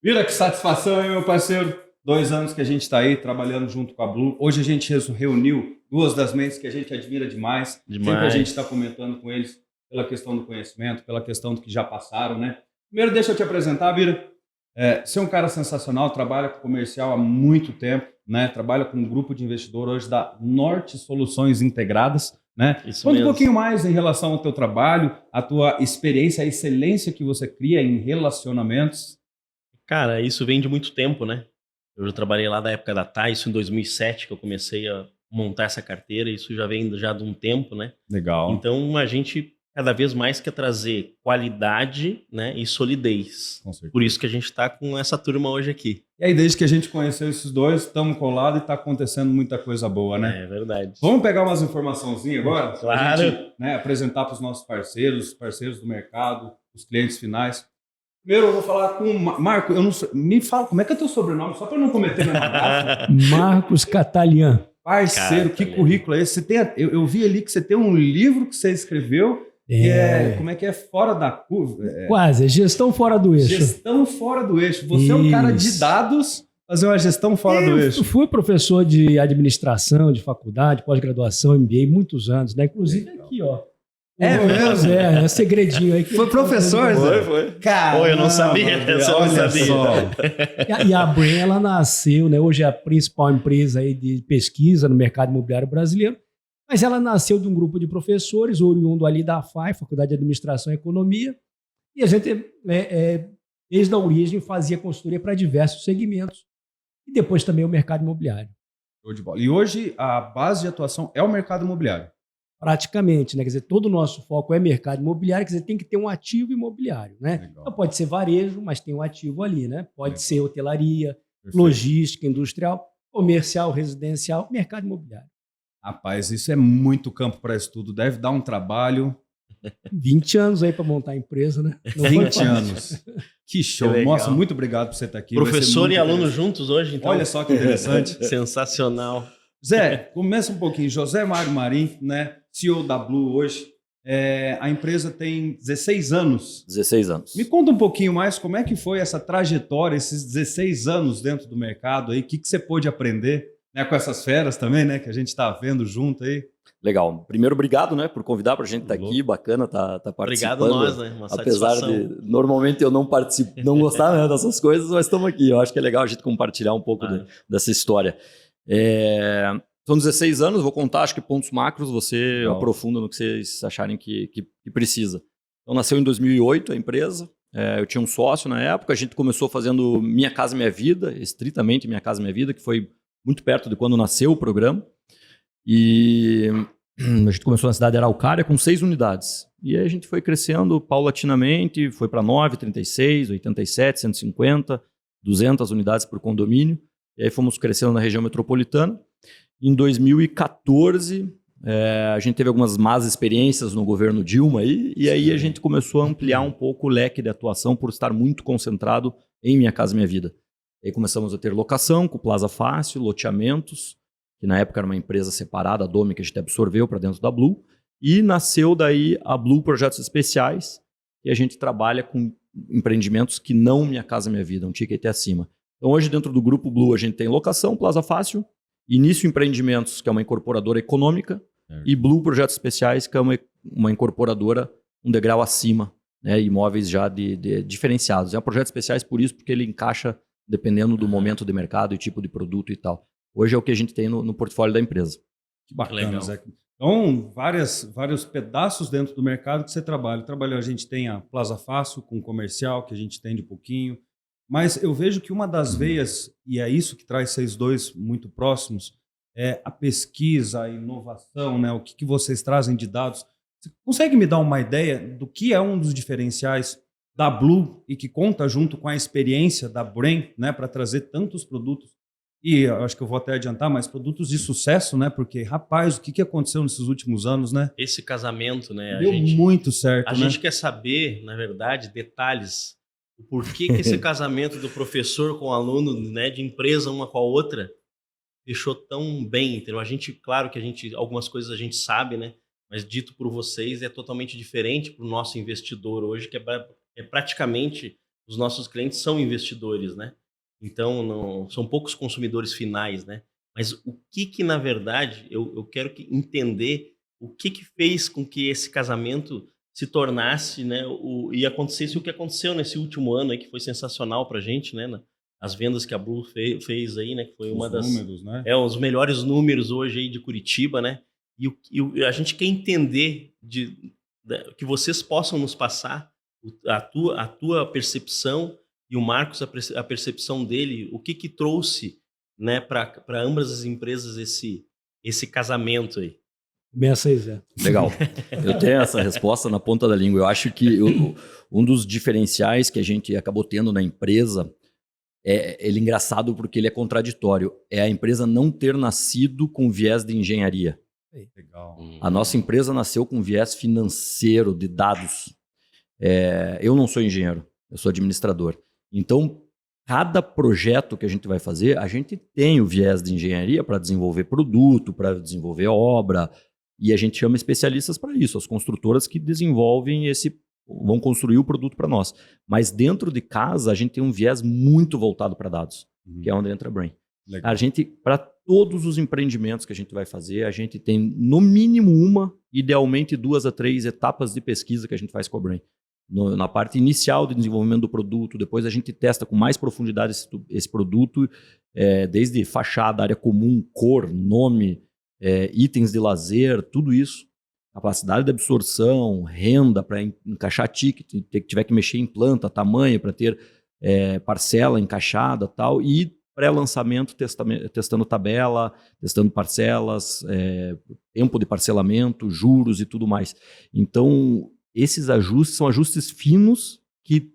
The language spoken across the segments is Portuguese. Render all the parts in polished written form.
Vira, que satisfação, hein, meu parceiro? 2 anos que a gente está aí trabalhando junto com a Blue. Hoje a gente reuniu duas das mentes que a gente admira demais. Sempre a gente está comentando com eles pela questão do conhecimento, pela questão do que já passaram, né? Primeiro, deixa eu te apresentar, Vira. Você é um cara sensacional, trabalha com comercial há muito tempo, né? Trabalha com um grupo de investidor hoje da Norte Soluções Integradas, né? Isso Conta mesmo. um pouquinho mais em relação ao teu trabalho, a tua experiência, a excelência que você cria em relacionamentos. Cara, isso vem de muito tempo, né? Eu já trabalhei lá da época da TAI, isso em 2007 que eu comecei a montar essa carteira, isso já vem já de um tempo, né? Legal. Então a gente cada vez mais quer trazer qualidade, né, e solidez. Com certeza. Por isso que a gente está com essa turma hoje aqui. E aí, desde que a gente conheceu esses dois, estamos colados e está acontecendo muita coisa boa, né? É verdade. Vamos pegar umas informaçãozinhas agora? Claro. Pra gente, né, apresentar para os nossos parceiros do mercado, os clientes finais. Primeiro eu vou falar com o Marco. Eu não sei, me fala, como é que é teu sobrenome? Só para não cometer nenhuma gafe. Marcos Catalian. Parceiro, que currículo é esse? Você tem, eu vi ali que você tem um livro que você escreveu, que como é que é? Fora da curva. Quase, gestão fora do eixo. Gestão fora do eixo. Você é um cara de dados, fazer uma gestão fora do eixo. Eu fui professor de administração, de faculdade, pós-graduação, MBA, muitos anos, né? Inclusive aqui, ó. É mesmo? É segredinho aí. Que foi professor, Zé? Foi. Caramba, eu não sabia. Eu não sabia. Só. E a Brain, ela nasceu, né? Hoje é a principal empresa aí de pesquisa no mercado imobiliário brasileiro, mas ela nasceu de um grupo de professores, oriundo ali da FAI, Faculdade de Administração e Economia, e a gente, desde a origem, fazia consultoria para diversos segmentos, e depois também o mercado imobiliário. Show de bola. E hoje a base de atuação é o mercado imobiliário. Praticamente, né? Quer dizer, todo o nosso foco é mercado imobiliário, quer dizer, tem que ter um ativo imobiliário, né? Legal. Então pode ser varejo, mas tem um ativo ali, né? Pode Legal. ser hotelaria, Perfeito. logística, industrial, comercial, residencial, mercado imobiliário. Rapaz, isso é muito campo para estudo. Deve dar um trabalho. 20 anos aí para montar a empresa, né? Não 20 anos. Que show. Que nossa, muito obrigado por você estar aqui. Professor e aluno juntos hoje, então. Olha só que interessante. Sensacional. Zé, começa um pouquinho. José Mário Marim, né? CEO da Blue hoje. A empresa tem 16 anos. 16 anos. Me conta um pouquinho mais como é que foi essa trajetória, esses 16 anos dentro do mercado aí. O que você pôde aprender, né, com essas feras também, né? Que a gente está vendo junto aí. Legal. Primeiro, obrigado, né, por convidar para a gente estar aqui. Bacana tá participando. Obrigado nós, né? Uma Apesar satisfação. de normalmente eu não participo, não gostar, né, dessas coisas, mas estamos aqui. Eu acho que é legal a gente compartilhar um pouco dessa história. São 16 anos, vou contar, acho que pontos macros, você aprofunda no que vocês acharem que precisa. Então, nasceu em 2008 a empresa, eu tinha um sócio na época, a gente começou fazendo Minha Casa Minha Vida, estritamente Minha Casa Minha Vida, que foi muito perto de quando nasceu o programa. E a gente começou na cidade de Araucária com 6 unidades. E aí a gente foi crescendo paulatinamente, foi para 9, 36, 87, 150, 200 unidades por condomínio. E aí fomos crescendo na região metropolitana. Em 2014, a gente teve algumas más experiências no governo Dilma e aí a gente começou a ampliar um pouco o leque de atuação por estar muito concentrado em Minha Casa Minha Vida. E aí começamos a ter locação com Plaza Fácil, loteamentos, que na época era uma empresa separada, a Domi, que a gente absorveu para dentro da Blue, e nasceu daí a Blue Projetos Especiais, e a gente trabalha com empreendimentos que não Minha Casa Minha Vida, um ticket acima. Então hoje dentro do Grupo Blue a gente tem locação, Plaza Fácil, Início Empreendimentos, que é uma incorporadora econômica, e Blue Projetos Especiais, que é uma incorporadora um degrau acima, né, imóveis já de diferenciados. É um projeto especiais por isso, porque ele encaixa dependendo do momento de mercado e tipo de produto e tal. Hoje é o que a gente tem no portfólio da empresa. Que bacana, Zé. Então, vários pedaços dentro do mercado que você trabalha. A gente tem a Plaza Fácil com comercial, que a gente tem de pouquinho. Mas eu vejo que uma das veias, e é isso que traz vocês dois muito próximos, é a pesquisa, a inovação, né? O que vocês trazem de dados. Você consegue me dar uma ideia do que é um dos diferenciais da Blue e que conta junto com a experiência da Brain, né, para trazer tantos produtos? E eu acho que eu vou até adiantar, mas produtos de sucesso, né? Porque, rapaz, o que aconteceu nesses últimos anos, né? Esse casamento, né? Deu muito certo, A gente quer saber, na verdade, detalhes. O porquê que esse casamento do professor com o aluno, né, de empresa uma com a outra, fechou tão bem, entendeu? A gente, claro que algumas coisas a gente sabe, né? Mas dito por vocês é totalmente diferente para o nosso investidor hoje, que é praticamente os nossos clientes são investidores, né? Então, são poucos consumidores finais, né? Mas o que na verdade, eu quero entender o que fez com que esse casamento se tornasse, né, e acontecesse o que aconteceu nesse último ano aí, que foi sensacional pra gente, né? As vendas que a Blue fez aí, né? Que foi uma das... números, né? Os melhores números hoje aí de Curitiba, né? E a gente quer entender que vocês possam nos passar a tua percepção e o Marcos a percepção dele, o que trouxe, né, para ambas as empresas esse casamento aí. Começa aí, Zé. Legal. Eu tenho essa resposta na ponta da língua. Eu acho que um dos diferenciais que a gente acabou tendo na empresa ele é engraçado porque ele é contraditório. É a empresa não ter nascido com viés de engenharia. Legal. A nossa empresa nasceu com viés financeiro, de dados. Eu não sou engenheiro, eu sou administrador. Então, cada projeto que a gente vai fazer, a gente tem o viés de engenharia para desenvolver produto, para desenvolver obra, e a gente chama especialistas para isso, as construtoras que desenvolvem vão construir o produto para nós. Mas dentro de casa, a gente tem um viés muito voltado para dados, que é onde entra a Brain. Legal. A gente, para todos os empreendimentos que a gente vai fazer, a gente tem no mínimo uma, idealmente 2 a 3 etapas de pesquisa que a gente faz com a Brain. Na parte inicial de desenvolvimento do produto, depois a gente testa com mais profundidade esse produto, desde fachada, área comum, cor, nome, itens de lazer, tudo isso. Capacidade de absorção, renda para encaixar ticket, tiver que mexer em planta, tamanho para ter parcela encaixada e tal, e pré-lançamento testando tabela, testando parcelas, tempo de parcelamento, juros e tudo mais. Então, esses ajustes são ajustes finos que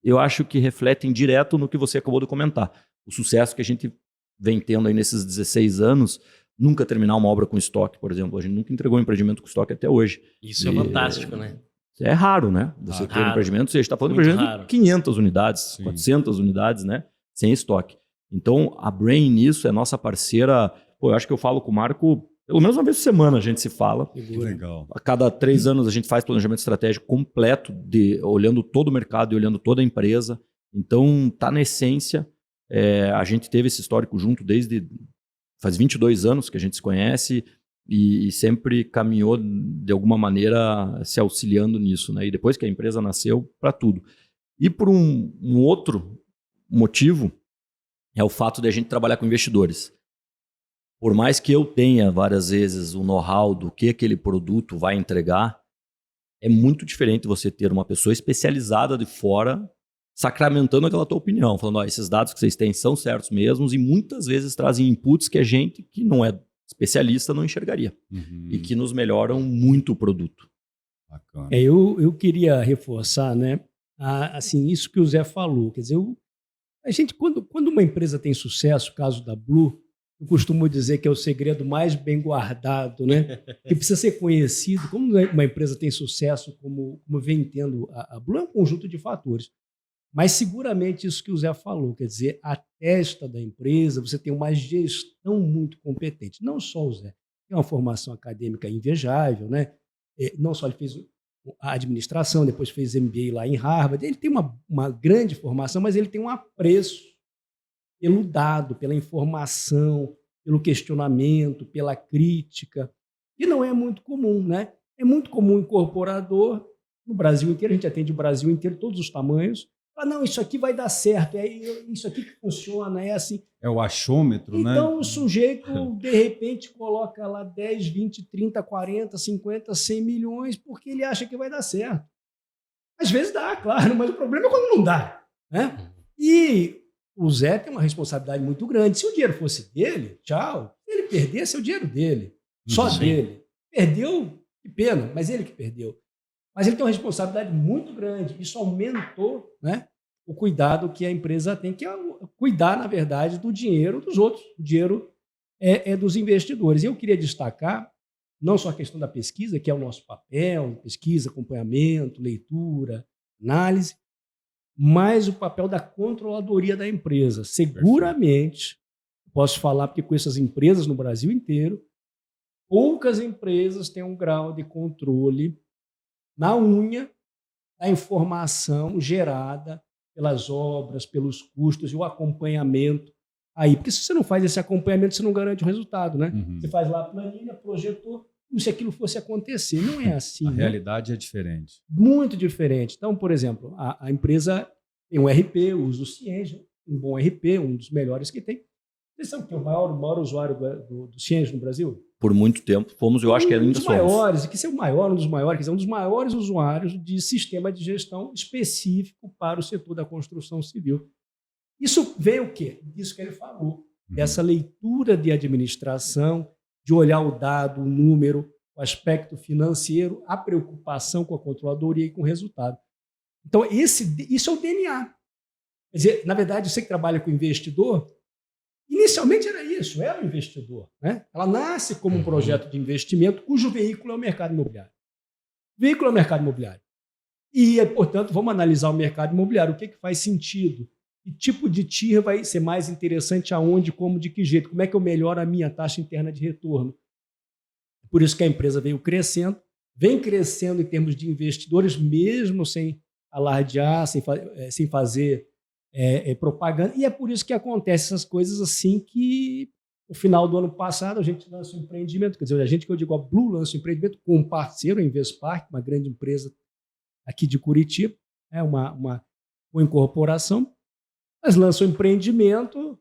eu acho que refletem direto no que você acabou de comentar. O sucesso que a gente vem tendo aí nesses 16 anos, nunca terminar uma obra com estoque, por exemplo. A gente nunca entregou um empreendimento com estoque até hoje. Isso é fantástico, né? É raro, né? Você ter um empreendimento, você está falando de um empreendimento de 500 unidades, sim, 400 unidades, né? Sem estoque. Então, a Brain nisso é nossa parceira. Eu acho que eu falo com o Marco, pelo menos uma vez por semana a gente se fala. Que legal. A cada 3 anos a gente faz planejamento estratégico completo, olhando todo o mercado e olhando toda a empresa. Então, tá na essência. A gente teve esse histórico junto desde... Faz 22 anos que a gente se conhece e sempre caminhou, de alguma maneira, se auxiliando nisso, né? E depois que a empresa nasceu, para tudo. E por um outro motivo, é o fato de a gente trabalhar com investidores. Por mais que eu tenha, várias vezes, o know-how do que aquele produto vai entregar, é muito diferente você ter uma pessoa especializada de fora sacramentando aquela tua opinião, falando, esses dados que vocês têm são certos mesmos, e muitas vezes trazem inputs que a gente, que não é especialista, não enxergaria. E que nos melhoram muito o produto. Bacana. Eu queria reforçar, né, assim, isso que o Zé falou. Quer dizer, a gente, quando uma empresa tem sucesso, o caso da Blue, eu costumo dizer que é o segredo mais bem guardado, né? Que precisa ser conhecido. Como uma empresa tem sucesso, como vem tendo a Blue, é um conjunto de fatores. Mas seguramente isso que o Zé falou, quer dizer, a testa da empresa, você tem uma gestão muito competente. Não só o Zé, tem uma formação acadêmica invejável, né? Não só ele fez a administração, depois fez MBA lá em Harvard, ele tem uma grande formação, mas ele tem um apreço pelo dado, pela informação, pelo questionamento, pela crítica, que não é muito comum, né? É muito comum um incorporador no Brasil inteiro, a gente atende o Brasil inteiro, todos os tamanhos, não, isso aqui vai dar certo, isso aqui que funciona, é assim. É o achômetro, né? Então o sujeito, de repente, coloca lá 10, 20, 30, 40, 50, 100 milhões porque ele acha que vai dar certo. Às vezes dá, claro, mas o problema é quando não dá, né? E o Zé tem uma responsabilidade muito grande. Se o dinheiro fosse dele, tchau. Se ele perdesse, é o dinheiro dele. Só dele. Perdeu, que pena, mas ele que perdeu. Mas ele tem uma responsabilidade muito grande. Isso aumentou, né, o cuidado que a empresa tem, que é cuidar, na verdade, do dinheiro dos outros. O dinheiro é dos investidores. E eu queria destacar não só a questão da pesquisa, que é o nosso papel, pesquisa, acompanhamento, leitura, análise, mas o papel da controladoria da empresa. Seguramente, posso falar, porque com essas empresas no Brasil inteiro, poucas empresas têm um grau de controle na unha da informação gerada pelas obras, pelos custos e o acompanhamento aí. Porque se você não faz esse acompanhamento, você não garante o resultado, né? Você faz lá a planilha, projetou, como se aquilo fosse acontecer. Não é assim. A né? realidade é diferente. Muito diferente. Então, por exemplo, a empresa tem um RP, usa o Cienge, um bom RP, um dos melhores que tem. Vocês sabem que é o maior usuário do Cienge no Brasil? Por muito tempo fomos, eu acho que ainda Um dos somos. maiores, que ser o maior, um dos maiores, quer dizer, um dos maiores usuários de sistema de gestão específico para o setor da construção civil. Isso veio o quê? Disso que ele falou. Essa leitura de administração, de olhar o dado, o número, o aspecto financeiro, a preocupação com a controladoria e com o resultado. Então, isso é o DNA. Quer dizer, na verdade, você que trabalha com investidor, inicialmente era isso, era o investidor. Né? Ela nasce como um projeto de investimento cujo veículo é o mercado imobiliário. O veículo é o mercado imobiliário. E, portanto, vamos analisar o mercado imobiliário. O que faz sentido? Que tipo de TIR vai ser mais interessante aonde, como, de que jeito? Como é que eu melhoro a minha taxa interna de retorno? Por isso que a empresa vem crescendo em termos de investidores, mesmo sem alardear, sem fazer propaganda. E é por isso que acontecem essas coisas assim que, no final do ano passado, a gente lança um empreendimento. Quer dizer, a Blue lança um empreendimento com um parceiro, a Investpark, uma grande empresa aqui de Curitiba, uma incorporação. Mas lança um empreendimento,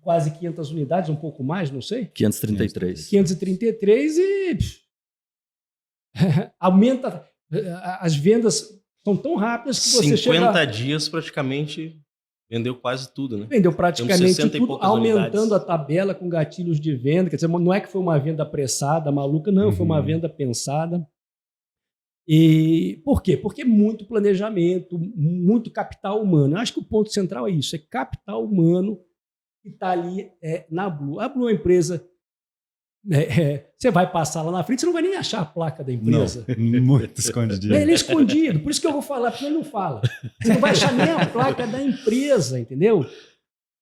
quase 500 unidades, um pouco mais, não sei. 533. 533 e aumenta. As vendas são tão rápidas que você 50 dias praticamente vendeu quase tudo, né? Vendeu praticamente tudo, aumentando unidades. A tabela com gatilhos de venda. Quer dizer, não é que foi uma venda apressada, maluca, não, foi uma venda pensada. E por quê? Porque muito planejamento, muito capital humano. Eu acho que o ponto central é isso, é capital humano que está ali na Blue. A Blue é uma empresa, você vai passar lá na frente, você não vai nem achar a placa da empresa. Não, muito escondido. Ele é escondido, por isso que eu vou falar, porque ele não fala. Você não vai achar nem a placa da empresa, entendeu?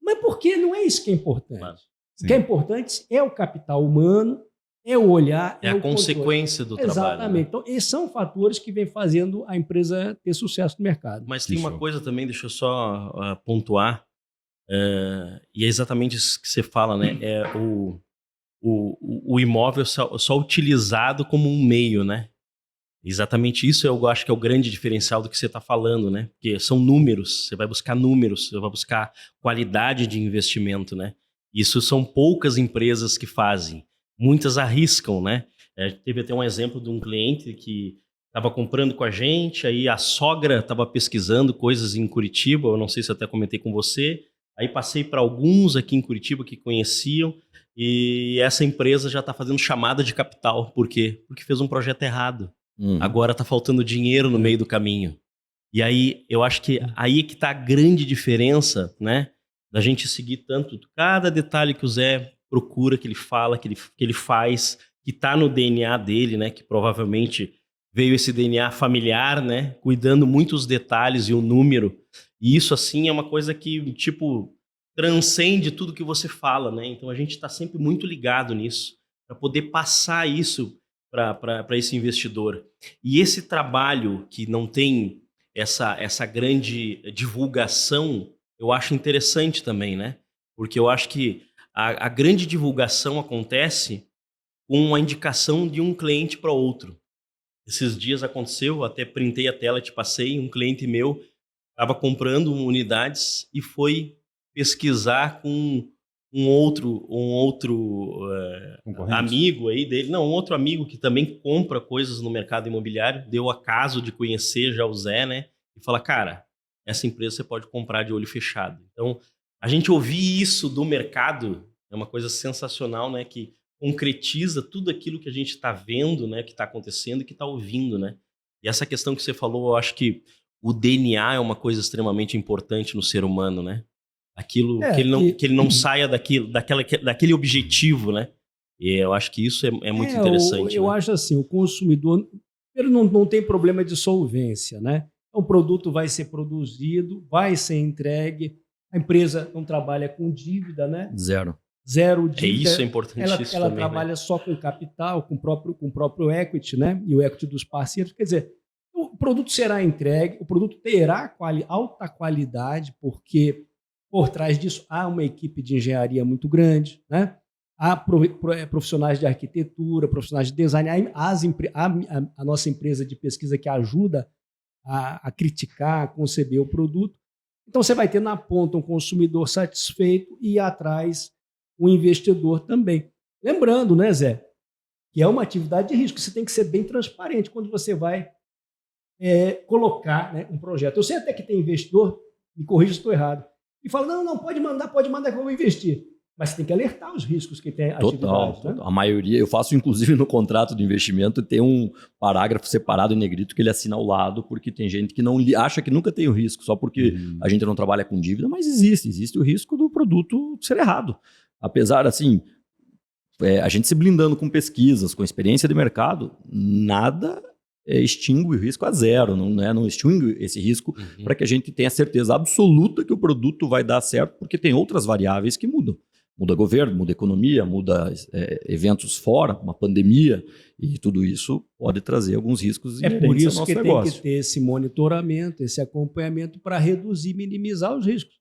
Mas por quê? Não é isso que é importante. O que é importante é o capital humano, é o olhar, é a consequência do trabalho. Exatamente. Então, esses são fatores que vêm fazendo a empresa ter sucesso no mercado. Mas tem uma coisa também, deixa eu só pontuar, e é exatamente isso que você fala, né? É o imóvel só utilizado como um meio, né? Exatamente isso eu acho que é o grande diferencial do que você está falando, né? Porque são números, você vai buscar números, você vai buscar qualidade de investimento, né? Isso são poucas empresas que fazem. Muitas arriscam, né? Teve até um exemplo de um cliente que estava comprando com a gente, aí a sogra estava pesquisando coisas em Curitiba, eu não sei se eu até comentei com você, aí passei para alguns aqui em Curitiba que conheciam, e essa empresa já está fazendo chamada de capital. Por quê? Porque fez um projeto errado. Agora está faltando dinheiro no meio do caminho. E aí, eu acho que aí que está a grande diferença, né? Da gente seguir tanto cada detalhe que o Zé procura, que ele fala, que ele faz, que está no DNA dele, né? Que provavelmente veio esse DNA familiar, né? Cuidando muito os detalhes e o número. E isso, assim, é uma coisa que, tipo, transcende tudo que você fala, né? Então, a gente está sempre muito ligado nisso, para poder passar isso para esse investidor. E esse trabalho que não tem essa grande divulgação, eu acho interessante também, né? Porque eu acho que a grande divulgação acontece com a indicação de um cliente para outro. Esses dias aconteceu, até printei a tela e te passei, um cliente meu estava comprando unidades e foi pesquisar com um outro amigo aí dele, não, um outro amigo que também compra coisas no mercado imobiliário, deu o acaso de conhecer já o Zé, né? E fala, cara, essa empresa você pode comprar de olho fechado. Então, a gente ouvir isso do mercado é uma coisa sensacional, né? Que concretiza tudo aquilo que a gente está vendo, né? Que está acontecendo e que está ouvindo, né? E essa questão que você falou, eu acho que o DNA é uma coisa extremamente importante no ser humano, né? Aquilo que ele não saia daquele objetivo, né? E eu acho que isso é muito interessante. Eu acho assim, o consumidor ele não tem problema de solvência, né? O produto vai ser produzido, vai ser entregue, a empresa não trabalha com dívida, né? Zero dívida. Isso é importantíssimo. Ela também, trabalha né? só com capital, com o próprio equity, né? E o equity dos parceiros. Quer dizer, produto será entregue, o produto terá alta qualidade, porque por trás disso há uma equipe de engenharia muito grande, né? Há profissionais de arquitetura, profissionais de design, a nossa empresa de pesquisa que ajuda a criticar, a conceber o produto. Então, você vai ter na ponta um consumidor satisfeito e atrás um investidor também. Lembrando, né, Zé, que é uma atividade de risco. Você tem que ser bem transparente quando você vai colocar, né, um projeto. Eu sei até que tem investidor, me corrija se estou errado, e fala, não, pode mandar que eu vou investir. Mas você tem que alertar os riscos que tem a atividade. Né? A maioria, eu faço inclusive no contrato de investimento, tem um parágrafo separado em negrito que ele assina ao lado, porque tem gente que não acha que nunca tem o risco, só porque a gente não trabalha com dívida, mas existe o risco do produto ser errado. Apesar, assim, a gente se blindando com pesquisas, com experiência de mercado, nada extingue o risco a zero, não extingue esse risco para que a gente tenha certeza absoluta que o produto vai dar certo, porque tem outras variáveis que mudam. Muda governo, muda economia, muda eventos fora, uma pandemia, e tudo isso pode trazer alguns riscos inerentes ao nosso negócio. É por isso que tem que ter esse monitoramento, esse acompanhamento para reduzir, minimizar os riscos.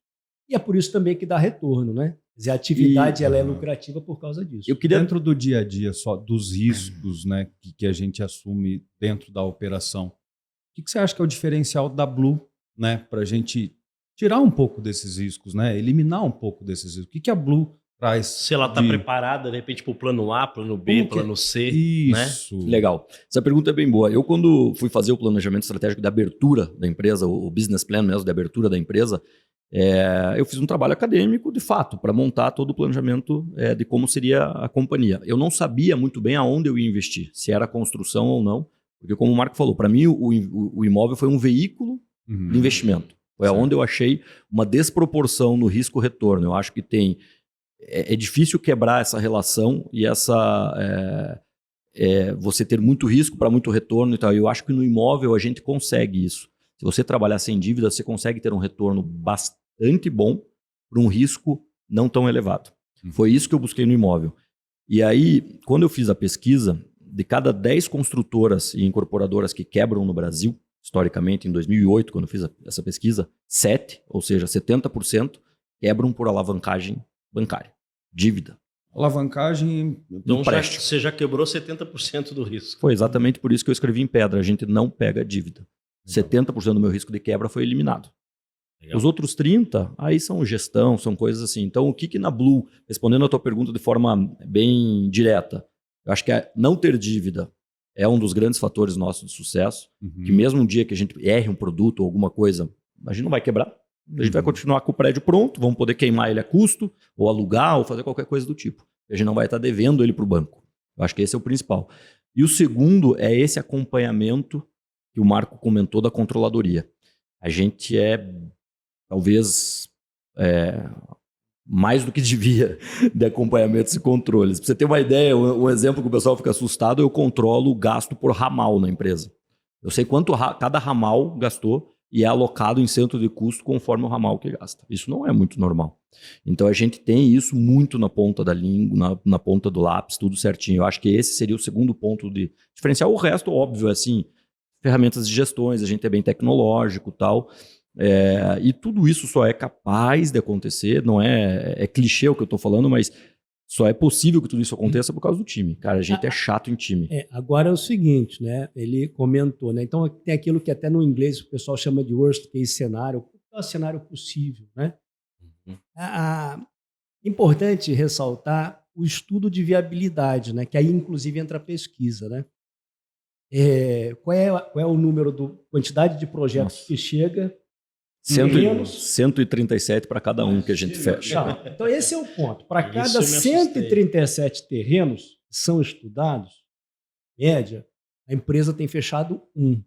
E é por isso também que dá retorno, né? A atividade ela é lucrativa por causa disso. Dentro do dia a dia, só dos riscos, né, que a gente assume dentro da operação, o que você acha que é o diferencial da Blue, né, para a gente tirar um pouco desses riscos, né, eliminar um pouco desses riscos? O que a Blue traz? Se ela está preparada, de repente, para o plano A, plano B, plano C. Isso. Né? Legal. Essa pergunta é bem boa. Eu, quando fui fazer o planejamento estratégico da abertura da empresa, o business plan mesmo, da abertura da empresa, eu fiz um trabalho acadêmico, de fato, para montar todo o planejamento de como seria a companhia. Eu não sabia muito bem aonde eu ia investir, se era construção ou não, porque, como o Marco falou, para mim o imóvel foi um veículo de investimento. Foi onde eu achei uma desproporção no risco-retorno. Eu acho que é difícil quebrar essa relação e você ter muito risco para muito retorno e tal. Eu acho que no imóvel a gente consegue isso. Se você trabalhar sem dívida, você consegue ter um retorno bastante bom para um risco não tão elevado. Foi isso que eu busquei no imóvel. E aí, quando eu fiz a pesquisa, de cada 10 construtoras e incorporadoras que quebram no Brasil, historicamente, em 2008, quando eu fiz essa pesquisa, 7, ou seja, 70%, quebram por alavancagem bancária, dívida. Alavancagem... Então você já quebrou 70% do risco. Foi exatamente por isso que eu escrevi em pedra, a gente não pega dívida. 70% do meu risco de quebra foi eliminado. Legal. Os outros 30%, aí são gestão, são coisas assim. Então, o que na Blue, respondendo a tua pergunta de forma bem direta, eu acho que não ter dívida é um dos grandes fatores nossos de sucesso, que mesmo um dia que a gente erre um produto ou alguma coisa, a gente não vai quebrar. A gente vai continuar com o prédio pronto, vamos poder queimar ele a custo, ou alugar, ou fazer qualquer coisa do tipo. A gente não vai estar devendo ele para o banco. Eu acho que esse é o principal. E o segundo é esse acompanhamento que o Marco comentou da controladoria. A gente talvez, mais do que devia de acompanhamentos e controles. Para você ter uma ideia, um exemplo que o pessoal fica assustado, eu controlo o gasto por ramal na empresa. Eu sei quanto cada ramal gastou e é alocado em centro de custo conforme o ramal que gasta. Isso não é muito normal. Então a gente tem isso muito na ponta da língua, na ponta do lápis, tudo certinho. Eu acho que esse seria o segundo ponto de diferencial. O resto, óbvio, é assim, ferramentas de gestões, a gente é bem tecnológico e tal. E tudo isso só é capaz de acontecer, não é clichê o que eu estou falando, mas só é possível que tudo isso aconteça por causa do time. Cara, a gente é chato em time. Agora é o seguinte, né? Ele comentou, né? Então tem aquilo que até no inglês o pessoal chama de worst case cenário, o cenário possível, né? Importante ressaltar o estudo de viabilidade, né? Que aí inclusive entra a pesquisa, né? Qual é o número quantidade de projetos que chega? 137 para cada um que a gente fecha. Não, então esse é o ponto. Para cada 137 terrenos que são estudados, média, a empresa tem fechado 1.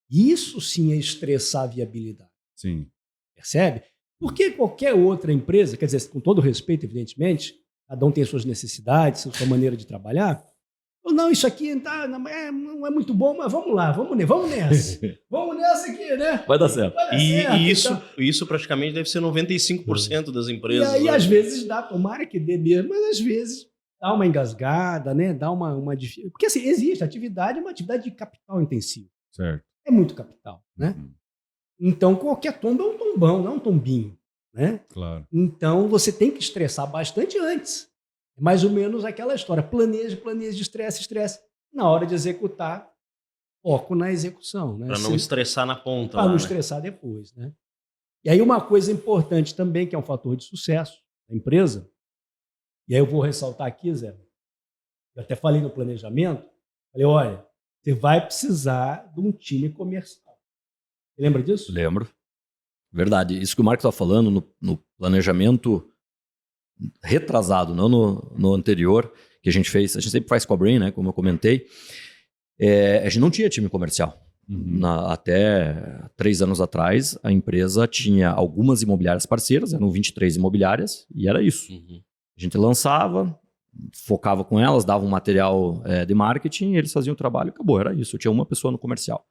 Isso sim é estressar a viabilidade. Sim. Percebe? Porque qualquer outra empresa, quer dizer, com todo respeito, evidentemente, cada um tem suas necessidades, sua maneira de trabalhar. Não, isso aqui não é muito bom, mas vamos lá, vamos nessa. Vamos nessa aqui, né? Vai dar certo. Isso praticamente deve ser 95% das empresas. E aí, às vezes, tomara que dê mesmo, mas às vezes dá uma engasgada, né? Dá uma dificuldade. Porque assim, existe, a atividade é uma atividade de capital intensivo. Certo. é muito capital, né? Então, qualquer tombo é um tombão, não é um tombinho, né? Claro. Então, você tem que estressar bastante antes. É mais ou menos aquela história. Planeje, estresse. Na hora de executar, foco na execução, né? Para não estressar na ponta. Para não estressar depois, né? E aí uma coisa importante também, que é um fator de sucesso da empresa, e aí eu vou ressaltar aqui, Zé, eu até falei no planejamento, falei, olha, você vai precisar de um time comercial. Você lembra disso? Lembro. Verdade. Isso que o Marco está falando no planejamento retrasado, não no anterior, que a gente fez, a gente sempre faz com a Brain, né, como eu comentei, a gente não tinha time comercial. Até 3 anos atrás, a empresa tinha algumas imobiliárias parceiras, eram 23 imobiliárias, e era isso. A gente lançava, focava com elas, dava um material de marketing, eles faziam o trabalho e acabou, era isso. Eu tinha uma pessoa no comercial.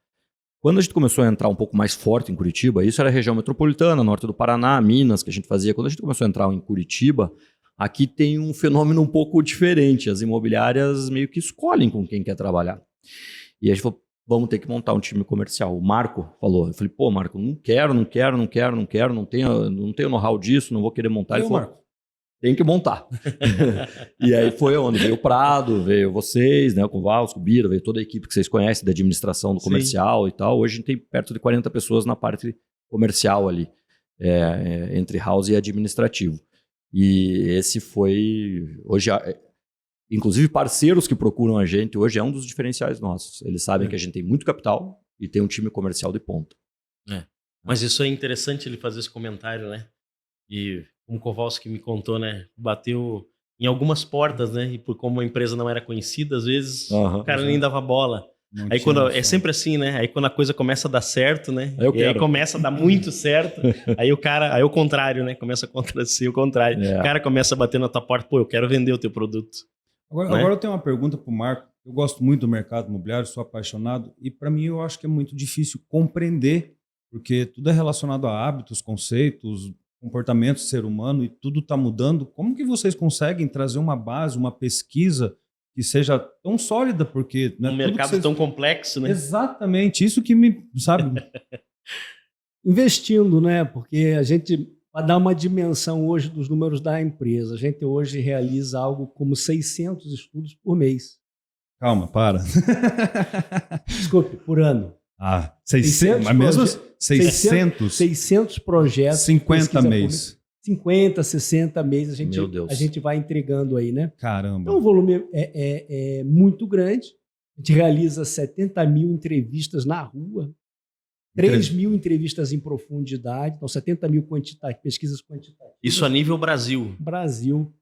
Quando a gente começou a entrar um pouco mais forte em Curitiba, isso era a região metropolitana, norte do Paraná, Minas, que a gente fazia. Quando a gente começou a entrar em Curitiba, aqui tem um fenômeno um pouco diferente. As imobiliárias meio que escolhem com quem quer trabalhar. E a gente falou, vamos ter que montar um time comercial. O Marco falou, eu falei, pô, Marco, não quero, não tenho know-how disso, não vou querer montar. Ele falou, Marco, tem que montar. E aí foi onde veio o Prado, veio vocês, né, com o Valsco, o Bira, veio toda a equipe que vocês conhecem da administração do comercial. Sim. E tal. Hoje a gente tem perto de 40 pessoas na parte comercial ali, entre house e administrativo. E esse foi, hoje, inclusive parceiros que procuram a gente, hoje é um dos diferenciais nossos. Eles sabem que a gente tem muito capital e tem um time comercial de ponta. Mas isso é interessante ele fazer esse comentário, né? E como o Kowalski me contou, né? Bateu em algumas portas, né? E por como a empresa não era conhecida, às vezes o cara nem dava bola. Aí quando é sempre assim, né? Aí quando a coisa começa a dar certo, né? Aí começa a dar muito certo, aí o contrário, né? Começa a acontecer o contrário. O cara começa a bater na tua porta, pô, eu quero vender o teu produto. Agora eu tenho uma pergunta para o Marco. Eu gosto muito do mercado imobiliário, sou apaixonado, e para mim eu acho que é muito difícil compreender, porque tudo é relacionado a hábitos, conceitos, comportamento do ser humano, e tudo está mudando. Como que vocês conseguem trazer uma base, uma pesquisa que seja tão sólida? Porque um mercado tão complexo, né? Exatamente, isso que me, sabe? Investindo, né? Porque a gente, para dar uma dimensão hoje dos números da empresa, a gente hoje realiza algo como 600 estudos por mês. Calma, para. Desculpe, por ano. 600, mas mesmo 600 projetos. 50 mês. 50, 60 meses a gente vai entregando aí, né? Caramba. Então o volume é muito grande. A gente realiza 70 mil entrevistas na rua, 3 mil entrevistas em profundidade, então 70 mil pesquisas quantitativas. Isso a nível Brasil. Brasil.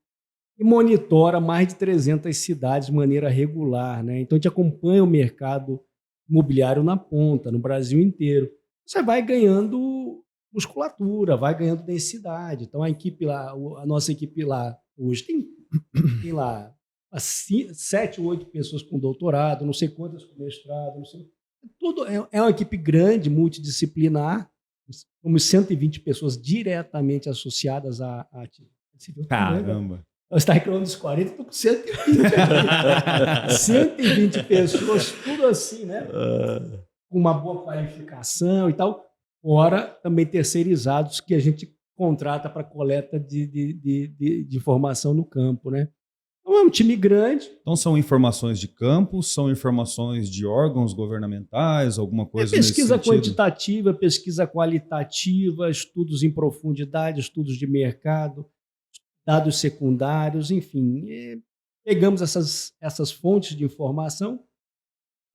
E monitora mais de 300 cidades de maneira regular, né? Então a gente acompanha o mercado imobiliário na ponta, no Brasil inteiro. Você vai ganhando musculatura, vai ganhando densidade. Então a nossa equipe lá hoje tem lá 7 ou 8 pessoas com doutorado, não sei quantas com mestrado, não sei. Tudo é uma equipe grande, multidisciplinar, como 120 pessoas diretamente associadas à atividade civil. Caramba! Eu estava reclamando dos 40, estou com 120 aqui. 120 pessoas, tudo assim, né? Com uma boa qualificação e tal. Fora também terceirizados que a gente contrata para coleta de informação no campo, né? Então é um time grande. Então são informações de campo, são informações de órgãos governamentais, alguma coisa nesse pesquisa sentido? Quantitativa, pesquisa qualitativa, estudos em profundidade, estudos de mercado, dados secundários, enfim. Pegamos essas fontes de informação,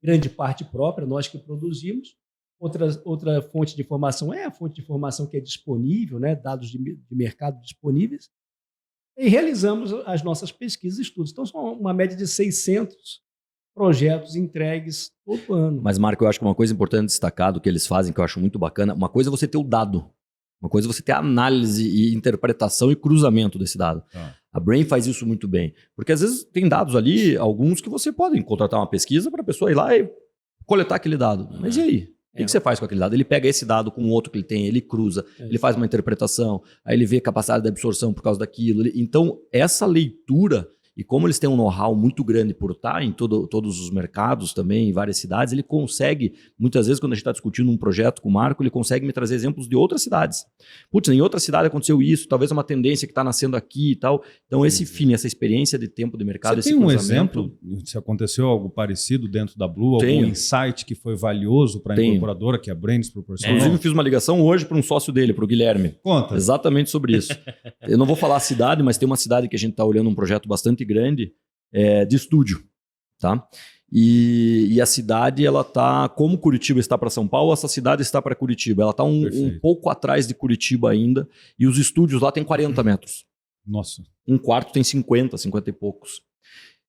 grande parte própria, nós que produzimos. Outra fonte de informação é a fonte de informação que é disponível, né? Dados de mercado disponíveis. E realizamos as nossas pesquisas e estudos. Então, são uma média de 600 projetos entregues todo ano. Mas, Marco, eu acho que uma coisa importante destacar do que eles fazem, que eu acho muito bacana, uma coisa é você ter o dado. Uma coisa é você ter a análise e interpretação e cruzamento desse dado. A Brain faz isso muito bem. Porque às vezes tem dados ali, alguns que você pode contratar uma pesquisa para a pessoa ir lá e coletar aquele dado. Mas e aí? O que você faz com aquele dado? Ele pega esse dado com o outro que ele tem, ele cruza, ele faz uma interpretação, aí ele vê capacidade de absorção por causa daquilo. Então, essa leitura E como eles têm um know-how muito grande por estar em todos os mercados também, em várias cidades, ele consegue, muitas vezes quando a gente está discutindo um projeto com o Marco, ele consegue me trazer exemplos de outras cidades. Putz, em outra cidade aconteceu isso, talvez é uma tendência que está nascendo aqui e tal. Então esse feeling, essa experiência de tempo de mercado, Você tem um exemplo, se aconteceu algo parecido dentro da Blue, algum insight que foi valioso para a incorporadora que a Brands proporcionou? Inclusive fiz uma ligação hoje para um sócio dele, para o Guilherme. Conta. Exatamente sobre isso. Eu não vou falar a cidade, mas tem uma cidade que a gente está olhando um projeto bastante grande de estúdio, tá? E a cidade, ela tá, como Curitiba está para São Paulo, essa cidade está para Curitiba. Ela está um pouco atrás de Curitiba ainda, e os estúdios lá tem 40 metros. Nossa. Um quarto tem 50 e poucos.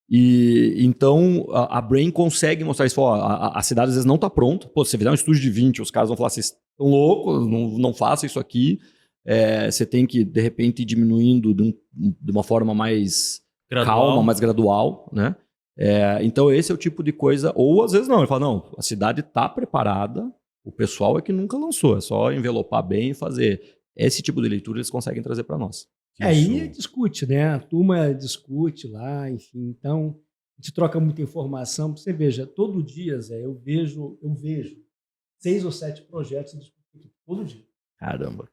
E então a Brain consegue mostrar isso. A cidade às vezes não está pronta. Pô, se você fizer um estúdio de 20, os caras vão falar, vocês estão loucos, não faça isso aqui. Você tem que, de repente, ir diminuindo de uma forma mais calma, mais gradual, né? Então esse é o tipo de coisa. Ou às vezes não, ele fala, não, a cidade está preparada, o pessoal é que nunca lançou, é só envelopar bem e fazer. Esse tipo de leitura eles conseguem trazer para nós. Aí discute, né? A turma discute lá, enfim. Então, a gente troca muita informação. Você veja, todo dia, Zé, eu vejo 6 ou 7 projetos discutindo todo dia. Caramba.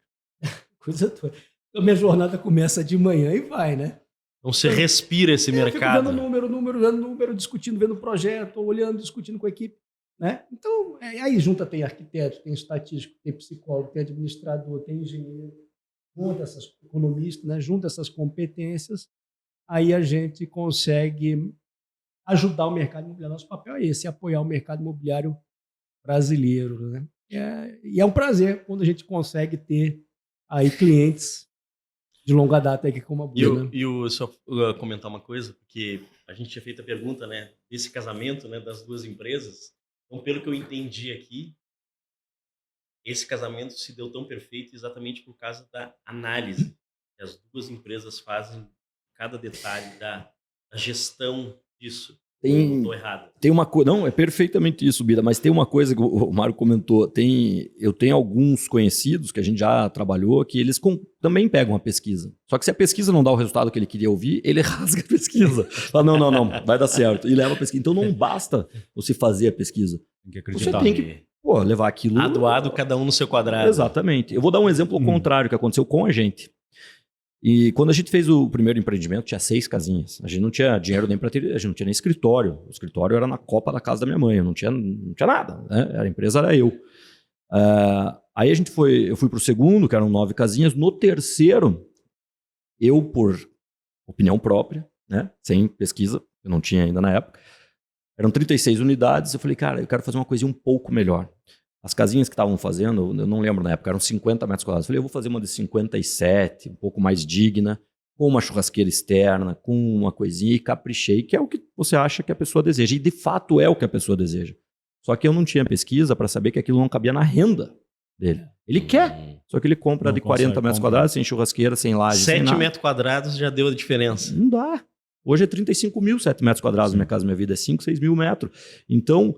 Coisa toda. Então, minha jornada começa de manhã e vai, né? Então, você respira esse mercado. Fico vendo número, discutindo, vendo projeto, olhando, discutindo com a equipe, né? Então, aí junta tem arquiteto, tem estatístico, tem psicólogo, tem administrador, tem engenheiro, junta essas economistas, né? Junta essas competências, aí a gente consegue ajudar o mercado imobiliário. Nosso papel é esse, apoiar o mercado imobiliário brasileiro, né? E é um prazer quando a gente consegue ter aí clientes de longa data aqui como a Blue, né? Só comentar uma coisa, porque a gente tinha feito a pergunta, né, desse casamento, né, das duas empresas. Então, pelo que eu entendi aqui, esse casamento se deu tão perfeito exatamente por causa da análise que as duas empresas fazem, cada detalhe da gestão disso. Não estou errado. Tem uma coisa, não, é perfeitamente isso, Bira, mas tem uma coisa que o Mário comentou. Eu tenho alguns conhecidos que a gente já trabalhou que eles também pegam a pesquisa. Só que se a pesquisa não dá o resultado que ele queria ouvir, ele rasga a pesquisa. Fala, não, vai dar certo. E leva a pesquisa. Então não basta você fazer a pesquisa. Tem que acreditar. Você tem que levar aquilo. Lado a lado, cada um no seu quadrado. Exatamente. Eu vou dar um exemplo ao contrário que aconteceu com a gente. E quando a gente fez o primeiro empreendimento, tinha 6 casinhas. A gente não tinha dinheiro nem para ter, a gente não tinha nem escritório. O escritório era na copa da casa da minha mãe, eu não tinha nada, né? A empresa era eu. Aí eu fui para o segundo, que eram 9 casinhas. No terceiro, eu, por opinião própria, né? Sem pesquisa, eu não tinha ainda na época, eram 36 unidades. Eu falei, cara, eu quero fazer uma coisinha um pouco melhor. As casinhas que estavam fazendo, eu não lembro na época, eram 50 metros quadrados. Eu falei, eu vou fazer uma de 57, um pouco mais digna, com uma churrasqueira externa, com uma coisinha, e caprichei, que é o que você acha que a pessoa deseja. E de fato é o que a pessoa deseja. Só que eu não tinha pesquisa para saber que aquilo não cabia na renda dele. Ele quer, só que ele compra de 40 metros quadrados, sem churrasqueira, sem laje, 7 metros quadrados já deu a diferença. Não dá. Hoje é 35 mil, 7 metros quadrados. Minha casa, minha vida é 5, 6 mil metros. Então,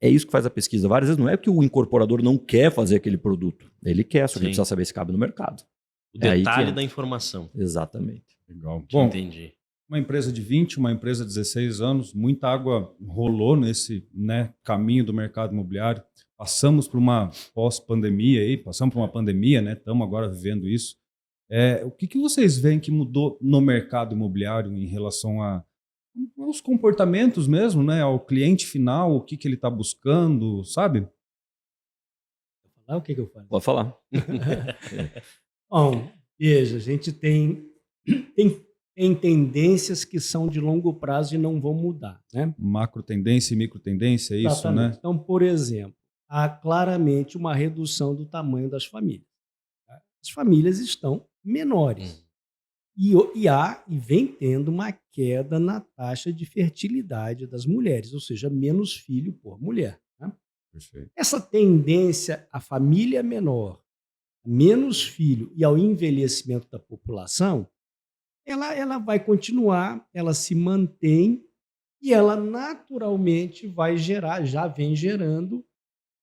é isso que faz a pesquisa. Várias vezes não é que o incorporador não quer fazer aquele produto. Ele quer, só que ele precisa saber se cabe no mercado. O detalhe da informação. Exatamente. Legal. Bom, entendi. Uma empresa de 20, uma empresa de 16 anos, muita água rolou nesse caminho do mercado imobiliário. Passamos por uma pós-pandemia aí, passamos por uma pandemia, né? Estamos agora vivendo isso. O que vocês veem que mudou no mercado imobiliário em relação aos comportamentos mesmo, né? Ao cliente final, o que ele está buscando, sabe? O que eu falo? Pode falar. Bom, veja, a gente tem tendências que são de longo prazo e não vão mudar, né? Macro tendência e micro tendência, é isso, né? Então, por exemplo, há claramente uma redução do tamanho das famílias. As famílias estão menores. E vem tendo uma queda na taxa de fertilidade das mulheres, ou seja, menos filho por mulher. Né? Perfeito. Essa tendência à família menor, menos filho e ao envelhecimento da população, ela vai continuar, ela se mantém e ela naturalmente vai gerar, já vem gerando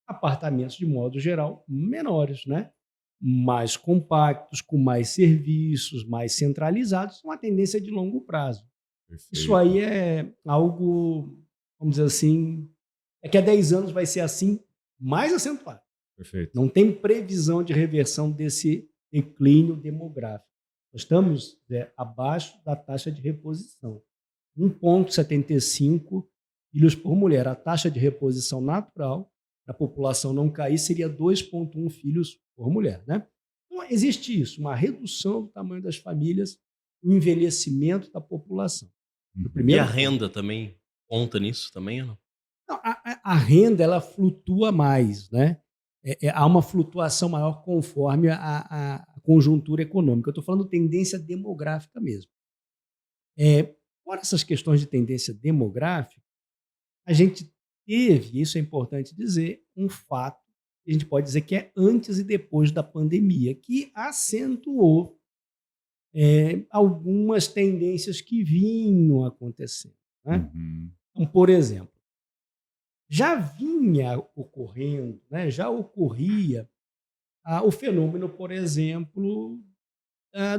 apartamentos de modo geral menores, né? mais compactos, com mais serviços, mais centralizados, é uma tendência de longo prazo. Perfeito. Isso aí é algo, vamos dizer assim, que há 10 anos vai ser assim, mais acentuado. Perfeito. Não tem previsão de reversão desse declínio demográfico. Nós estamos abaixo da taxa de reposição. 1,75 filhos por mulher. A taxa de reposição natural para a população não cair seria 2,1 filhos por mulher, né? Então, existe isso, uma redução do tamanho das famílias, o envelhecimento da população. E a renda também conta nisso também ou não? Não, a renda ela flutua mais, né? Há uma flutuação maior conforme a conjuntura econômica. Eu estou falando tendência demográfica mesmo. Fora essas questões de tendência demográfica, a gente teve, isso é importante dizer, um fato que a gente pode dizer que é antes e depois da pandemia, que acentuou algumas tendências que vinham acontecendo, né? Então, por exemplo, já vinha ocorrendo, né, já ocorria o fenômeno, por exemplo,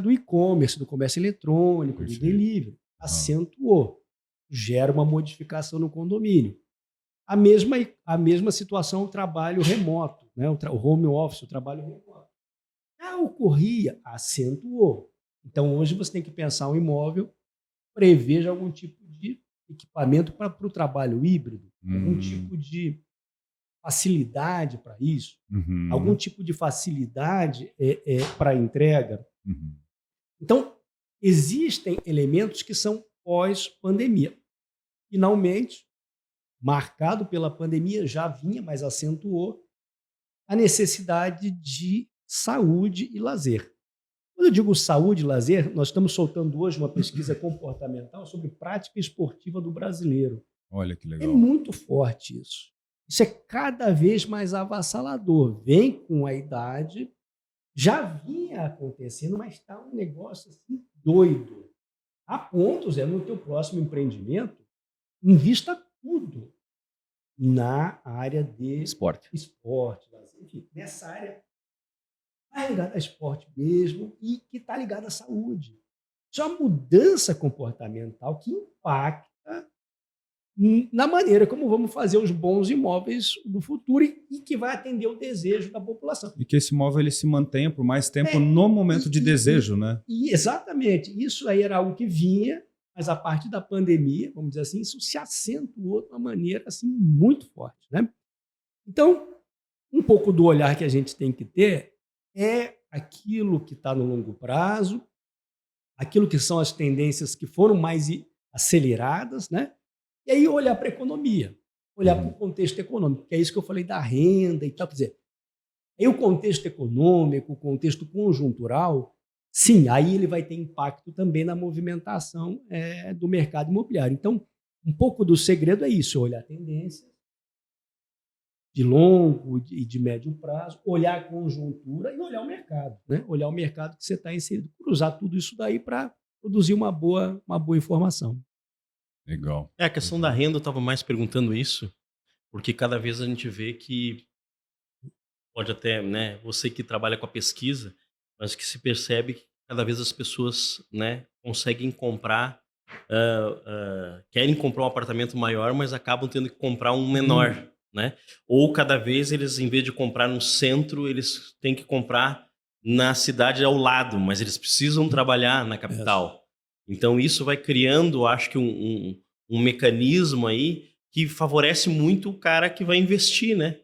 do e-commerce, do comércio eletrônico, do delivery. Acentuou, gera uma modificação no condomínio. A mesma situação, o trabalho remoto, né, o home office, o trabalho remoto. Já ocorria, acentuou. Então, hoje você tem que pensar um imóvel, preveja algum tipo de equipamento para o trabalho híbrido, algum tipo de facilidade para isso, algum tipo de facilidade para a entrega. Então, existem elementos que são pós-pandemia. Finalmente, marcado pela pandemia, já vinha, mas acentuou a necessidade de saúde e lazer. Quando eu digo saúde e lazer, nós estamos soltando hoje uma pesquisa comportamental sobre prática esportiva do brasileiro. Olha que legal. É muito forte isso. Isso é cada vez mais avassalador. Vem com a idade, já vinha acontecendo, mas está um negócio assim doido. A ponto, Zé, no teu próximo empreendimento, invista tudo na área de Esporte. Enfim, nessa área está ligada a esporte mesmo e que está ligada à saúde. Isso é uma mudança comportamental que impacta na maneira como vamos fazer os bons imóveis do futuro e que vai atender o desejo da população. E que esse imóvel ele se mantenha por mais tempo no momento de desejo, né? Exatamente. Isso aí era algo que vinha, mas a partir da pandemia, vamos dizer assim, isso se acentuou de uma maneira assim, muito forte, né? Então, um pouco do olhar que a gente tem que ter é aquilo que está no longo prazo, aquilo que são as tendências que foram mais aceleradas, né? E aí olhar para a economia, olhar para o contexto econômico, que é isso que eu falei da renda e tal. Quer dizer, aí o contexto econômico, o contexto conjuntural, sim, aí ele vai ter impacto também na movimentação do mercado imobiliário. Então, um pouco do segredo é isso, olhar a tendência de longo e de médio prazo, olhar a conjuntura e olhar o mercado, né? Olhar o mercado que você está inserido, cruzar tudo isso daí para produzir uma boa informação. Legal. A questão da renda, eu estava mais perguntando isso, porque cada vez a gente vê que pode até, né, você que trabalha com a pesquisa, mas que se percebe que cada vez as pessoas, né, conseguem comprar, querem comprar um apartamento maior, mas acabam tendo que comprar um menor, né? Ou cada vez eles, em vez de comprar no centro, eles têm que comprar na cidade ao lado, mas eles precisam trabalhar na capital. Então isso vai criando, acho que um mecanismo aí que favorece muito o cara que vai investir, né?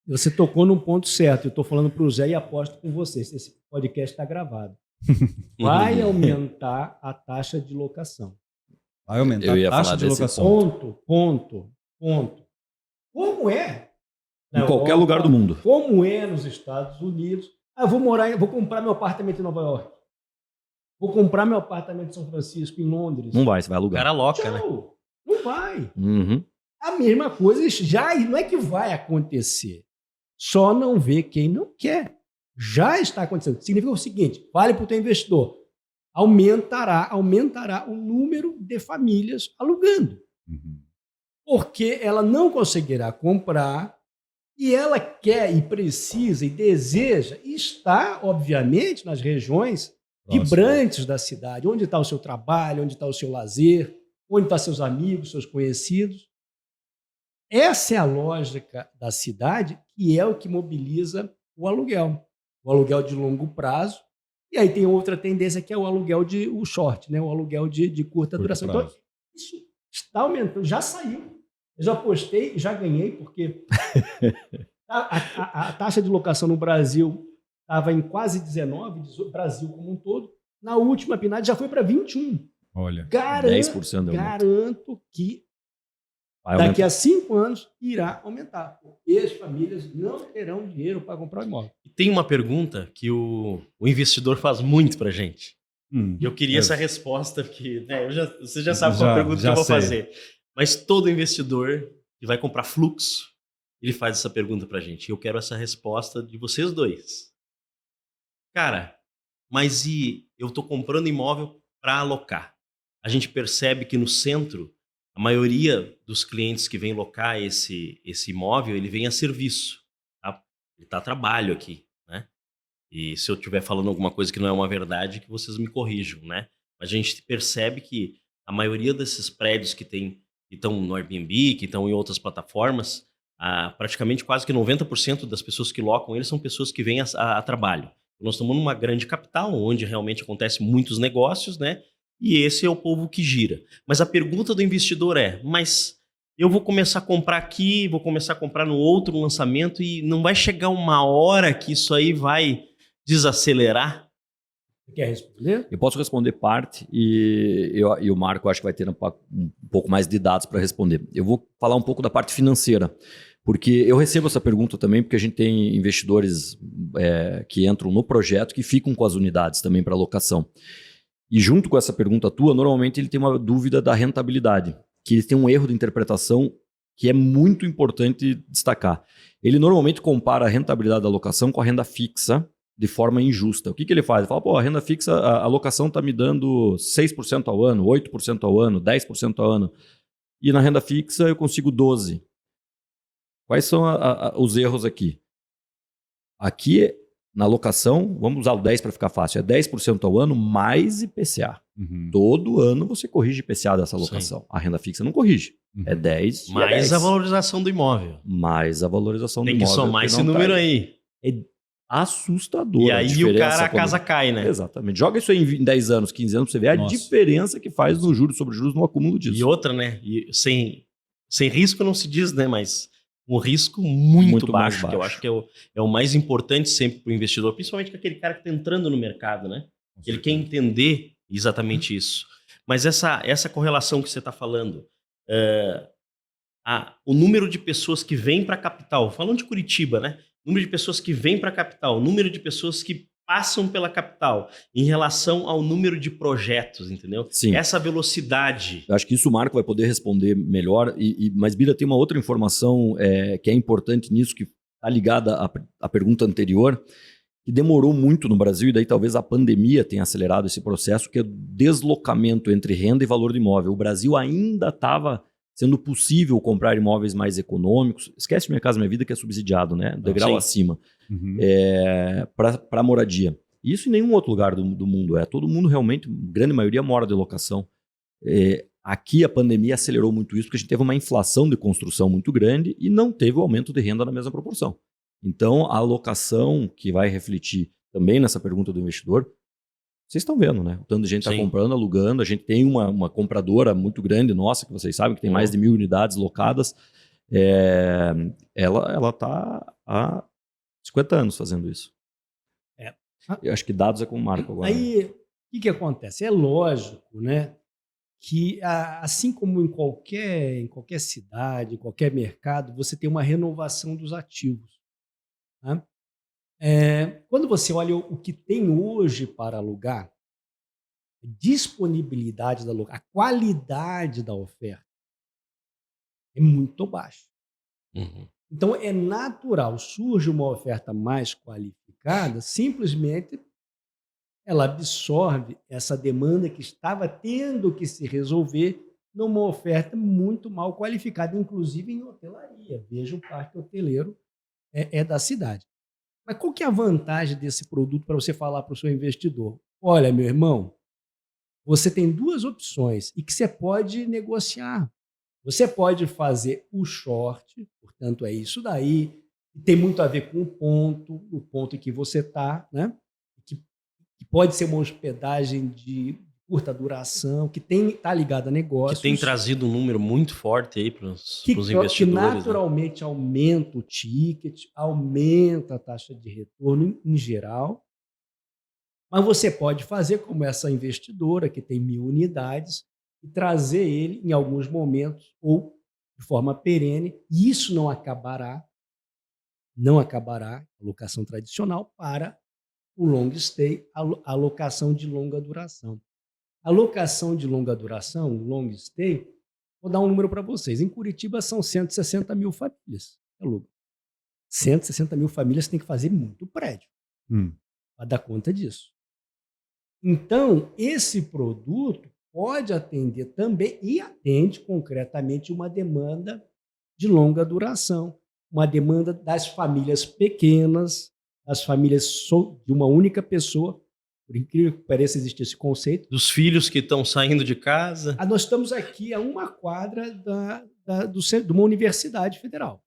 Você tocou num ponto certo. Eu estou falando para o Zé e aposto com vocês. Esse podcast está gravado. Vai aumentar a taxa de locação. Vai aumentar a taxa de locação. Ponto. Como é? Em qualquer lugar do mundo. Como é nos Estados Unidos? Vou comprar meu apartamento em Nova York. Vou comprar meu apartamento em São Francisco, em Londres. Não vai, você vai alugar. O cara loca, né? Não vai. Uhum. A mesma coisa já não é que vai acontecer. Só não vê quem não quer. Já está acontecendo. Significa o seguinte, vale para o teu investidor. Aumentará o número de famílias alugando. Porque ela não conseguirá comprar E ela quer e precisa e deseja estar, obviamente, nas regiões vibrantes da cidade. Onde está o seu trabalho, onde está o seu lazer, onde estão seus amigos, seus conhecidos. Essa é a lógica da cidade, que é o que mobiliza o aluguel de longo prazo. E aí tem outra tendência que é o aluguel o short, né? O aluguel de curta duração. Então, isso está aumentando, já saiu. Eu já postei, já ganhei, porque a taxa de locação no Brasil estava em quase 19%, Brasil como um todo. Na última PNAD já foi para 21%. Olha, 10% garanto que daqui a 5 anos irá aumentar. Porque as famílias não terão dinheiro para comprar o imóvel. E tem uma pergunta que o investidor faz muito para gente. E eu queria essa resposta, porque né, você já sabe qual a pergunta que eu vou fazer. Mas todo investidor que vai comprar fluxo, ele faz essa pergunta para gente. Eu quero essa resposta de vocês dois. Cara, mas e eu estou comprando imóvel para alocar? A gente percebe que no centro, a maioria dos clientes que vem locar esse imóvel, ele vem a serviço. Tá? Ele está a trabalho aqui, né? E se eu estiver falando alguma coisa que não é uma verdade, que vocês me corrijam, né? A gente percebe que a maioria desses prédios que estão no Airbnb, que estão em outras plataformas, praticamente quase que 90% das pessoas que locam eles são pessoas que vêm a trabalho. Nós estamos numa grande capital, onde realmente acontecem muitos negócios, né? E esse é o povo que gira. Mas a pergunta do investidor mas eu vou começar a comprar aqui, vou começar a comprar no outro lançamento e não vai chegar uma hora que isso aí vai desacelerar? Você quer responder? Eu posso responder parte e o Marco acho que vai ter um pouco mais de dados para responder. Eu vou falar um pouco da parte financeira, porque eu recebo essa pergunta também, porque a gente tem investidores que entram no projeto que ficam com as unidades também para locação. E junto com essa pergunta tua, normalmente ele tem uma dúvida da rentabilidade, que ele tem um erro de interpretação que é muito importante destacar. Ele normalmente compara a rentabilidade da locação com a renda fixa de forma injusta. O que ele faz? Ele fala, a renda fixa, a locação está me dando 6% ao ano, 8% ao ano, 10% ao ano. E na renda fixa eu consigo 12%. Quais são os erros aqui? Aqui, na locação, vamos usar o 10% para ficar fácil, é 10% ao ano mais IPCA. Todo ano você corrige IPCA dessa locação. Sim. A renda fixa não corrige. É 10%. Mais a valorização do imóvel. Mais a valorização do imóvel. Tem que somar esse número aí. É assustador. E aí a casa cai, né? Exatamente. Joga isso aí em 10 anos, 15 anos, pra você ver a diferença que faz no juros sobre juros no acúmulo disso. E outra, né? Sem risco não se diz, né? Mas um risco muito baixo, que eu acho que é o mais importante sempre para o investidor, principalmente aquele cara que está entrando no mercado, né? Ele quer entender exatamente isso. Mas essa correlação que você está falando, o número de pessoas que vêm para a capital, falando de Curitiba, né? Número de pessoas que vêm para a capital, número de pessoas que passam pela capital em relação ao número de projetos, entendeu? Sim. Essa velocidade. Eu acho que isso o Marco vai poder responder melhor, mas Bira, tem uma outra informação que é importante nisso, que está ligada à pergunta anterior, que demorou muito no Brasil, e daí talvez a pandemia tenha acelerado esse processo, que é o deslocamento entre renda e valor do imóvel. O Brasil ainda estava sendo possível comprar imóveis mais econômicos. Esquece Minha Casa Minha Vida, que é subsidiado, né? Degrau acima. Para moradia. Isso em nenhum outro lugar do mundo é. Todo mundo realmente, grande maioria, mora de locação. Aqui a pandemia acelerou muito isso, porque a gente teve uma inflação de construção muito grande e não teve o aumento de renda na mesma proporção. Então, a locação, que vai refletir também nessa pergunta do investidor, vocês estão vendo, né? O tanto de gente está comprando, alugando. A gente tem uma compradora muito grande nossa, que vocês sabem, que tem mais de 1.000 unidades locadas. Ela está há 50 anos fazendo isso. Eu acho que dados é com o Marco agora. Aí, o que acontece? É lógico, né, que assim como em qualquer cidade, em qualquer mercado, você tem uma renovação dos ativos. Né? Quando você olha o que tem hoje para alugar, a disponibilidade da alugar, a qualidade da oferta é muito baixa. Então, é natural, surge uma oferta mais qualificada, simplesmente ela absorve essa demanda que estava tendo que se resolver numa oferta muito mal qualificada, inclusive em hotelaria. Veja o parque hoteleiro é da cidade. Mas qual que é a vantagem desse produto para você falar para o seu investidor? Olha, meu irmão, você tem 2 opções e que você pode negociar. Você pode fazer o short, portanto, é isso daí, e tem muito a ver com o ponto em que você está, né? Que pode ser uma hospedagem de curta duração, que está ligada a negócios. Que tem trazido um número muito forte aí para os que investidores. Que naturalmente aumenta o ticket, aumenta a taxa de retorno em geral. Mas você pode fazer como essa investidora, que tem 1.000 unidades, e trazer ele em alguns momentos ou de forma perene. E isso não acabará a locação tradicional para o long stay, a locação de longa duração. A locação de longa duração, o long stay, vou dar um número para vocês. Em Curitiba são 160 mil famílias. 160 mil famílias tem que fazer muito prédio para dar conta disso. Então, esse produto pode atender também e atende concretamente uma demanda de longa duração, uma demanda das famílias pequenas, das famílias de uma única pessoa. Por incrível que pareça, existe esse conceito. Dos filhos que estão saindo de casa. Nós estamos aqui a uma quadra de uma universidade federal.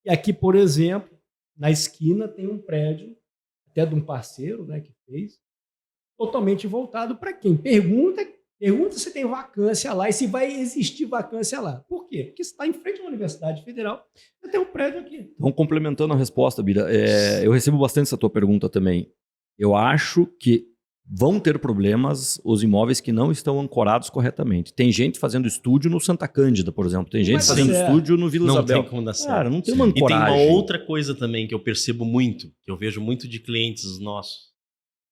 E aqui, por exemplo, na esquina tem um prédio, até de um parceiro, né, que fez, totalmente voltado para quem? Pergunta se tem vacância lá e se vai existir vacância lá. Por quê? Porque você está em frente a uma universidade federal, você tem um prédio aqui. Então, complementando a resposta, Bira, eu recebo bastante essa tua pergunta também. Eu acho que vão ter problemas os imóveis que não estão ancorados corretamente. Tem gente fazendo estúdio no Santa Cândida, por exemplo. Tem gente fazendo estúdio no Vila Isabel. Não tem como dar certo. Cara, não tem uma ancoragem. E tem uma outra coisa também que eu percebo muito, que eu vejo muito de clientes nossos.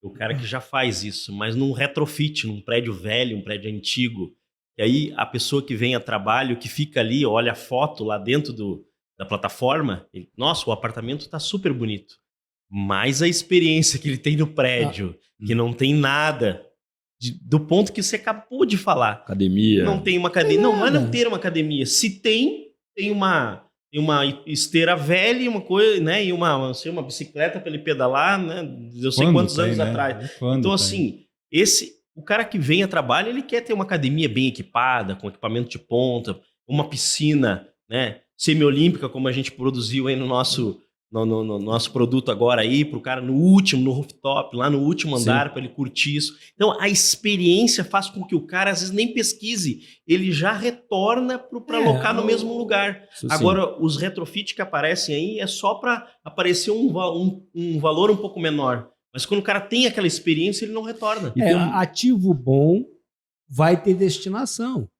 O cara que já faz isso, mas num retrofit, num prédio velho, um prédio antigo. E aí a pessoa que vem a trabalho, que fica ali, olha a foto lá dentro da plataforma, nossa, o apartamento está super bonito. Mas a experiência que ele tem no prédio, que não tem nada, do ponto que você acabou de falar. Academia. Não tem uma academia. Não é não ter uma academia. Se tem uma esteira velha e uma coisa, né? E uma bicicleta para ele pedalar, né? Eu sei quantos anos atrás. Então, assim, o cara que vem a trabalho, ele quer ter uma academia bem equipada, com equipamento de ponta, uma piscina, né? Semiolímpica, como a gente produziu aí no nosso produto agora aí, para o cara no rooftop, lá no último andar, para ele curtir isso. Então, a experiência faz com que o cara, às vezes, nem pesquise. Ele já retorna para alocar no mesmo lugar. Agora, os retrofit que aparecem aí é só para aparecer um valor um pouco menor. Mas quando o cara tem aquela experiência, ele não retorna. Ativo bom vai ter destinação.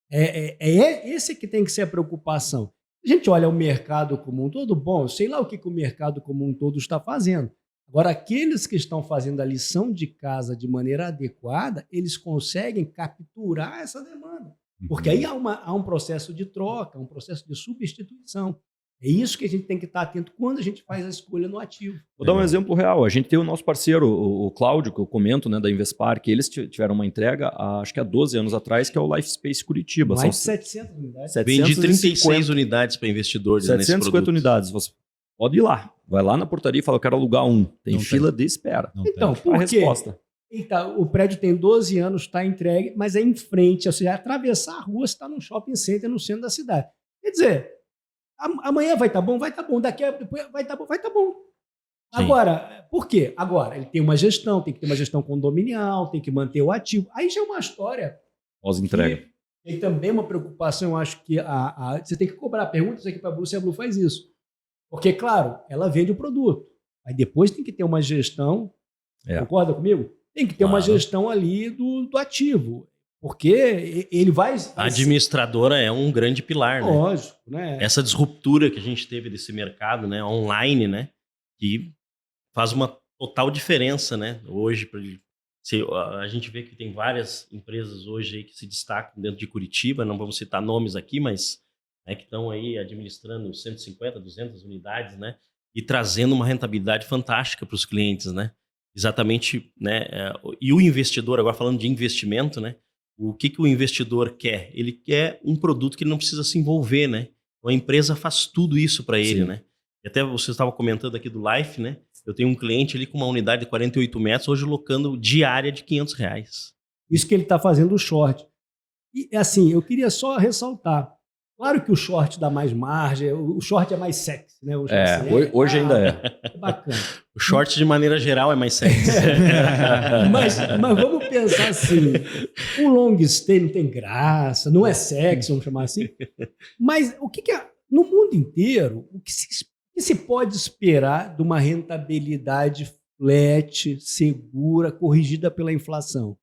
Esse que tem que ser a preocupação. A gente olha o mercado como um todo, bom, sei lá o que o mercado como um todo está fazendo. Agora, aqueles que estão fazendo a lição de casa de maneira adequada, eles conseguem capturar essa demanda. Porque aí há um processo de troca, um processo de substituição. É isso que a gente tem que estar atento quando a gente faz a escolha no ativo. Vou dar um exemplo real. A gente tem o nosso parceiro, o Cláudio, que eu comento, né, da Invespar, que eles tiveram uma entrega, acho que há 12 anos atrás, que é o Life Space Curitiba. Mais de 700 unidades. Vendi 36 unidades para investidores nesse produto. 750 unidades. Você pode ir lá. Vai lá na portaria e fala, eu quero alugar um. Tem fila de espera. Então, por quê? A resposta. Então, o prédio tem 12 anos, está entregue, mas é em frente. Ou seja, atravessar a rua, você está num shopping center no centro da cidade. Quer dizer, amanhã vai estar bom? Vai estar bom. Daqui a depois vai estar bom? Vai estar bom. Sim. Agora, por quê? Agora, ele tem uma gestão, tem que ter uma gestão condominial, tem que manter o ativo. Aí já é uma história. Pós-entrega. Tem também uma preocupação, eu acho que você tem que cobrar perguntas aqui para a Blue se a Blue faz isso. Porque, claro, ela vende o produto. Aí depois tem que ter uma gestão. Concorda comigo? Tem que ter uma gestão ali do ativo. Porque ele vai... A administradora é um grande pilar, né? Lógico, né? Essa disruptura que a gente teve desse mercado, né? Online, né? Que faz uma total diferença, né? Hoje, a gente vê que tem várias empresas hoje aí que se destacam dentro de Curitiba, não vamos citar nomes aqui, mas que estão aí administrando 150, 200 unidades, né? E trazendo uma rentabilidade fantástica para os clientes, né? Exatamente, né? E o investidor, agora falando de investimento, né? O que o investidor quer? Ele quer um produto que ele não precisa se envolver, né? A empresa faz tudo isso para ele, né? E até você estava comentando aqui do Life, né? Eu tenho um cliente ali com uma unidade de 48 metros, hoje locando diária de R$500. Isso que ele está fazendo o short. E assim, eu queria só ressaltar. Claro que o short dá mais margem, o short é mais sexy, né? Hoje ainda é. É bacana. O short, de maneira geral, é mais sexy. mas vamos pensar assim, o long stay não tem graça, não é sexy, vamos chamar assim. Mas o que é, no mundo inteiro, o que se pode esperar de uma rentabilidade flat, segura, corrigida pela inflação?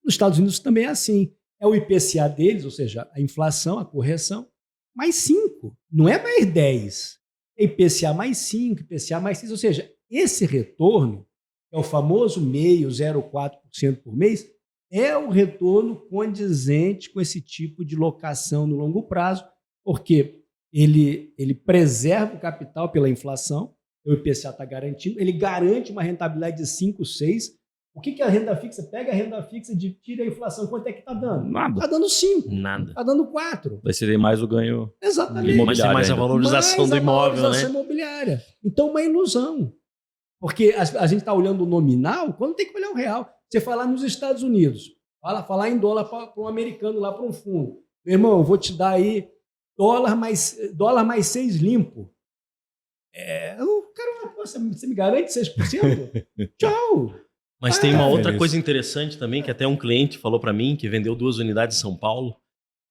Nos Estados Unidos também é assim. É o IPCA deles, ou seja, a inflação, a correção, mais 5. Não é mais 10. É IPCA mais 5, IPCA mais 6. Ou seja, esse retorno, que é o famoso meio, 0,4% por mês, é o retorno condizente com esse tipo de locação no longo prazo, porque ele preserva o capital pela inflação, o IPCA está garantindo, ele garante uma rentabilidade de 5, 6. O que é a renda fixa? Pega a renda fixa e tira a inflação. Quanto é que está dando? Nada. Está dando 5. Nada. Está dando 4. Vai ser mais o ganho. Exatamente. Mas tem mais a valorização do imóvel, valorização imobiliária. Então, uma ilusão. Porque a gente está olhando o nominal quando tem que olhar o real. Você falar nos Estados Unidos, falar em dólar para um americano lá, para um fundo. Meu irmão, eu vou te dar aí dólar mais 6 limpo. O cara, você me garante 6%? Tchau. Mas tem uma outra coisa interessante também, que até um cliente falou para mim, que vendeu 2 unidades em São Paulo,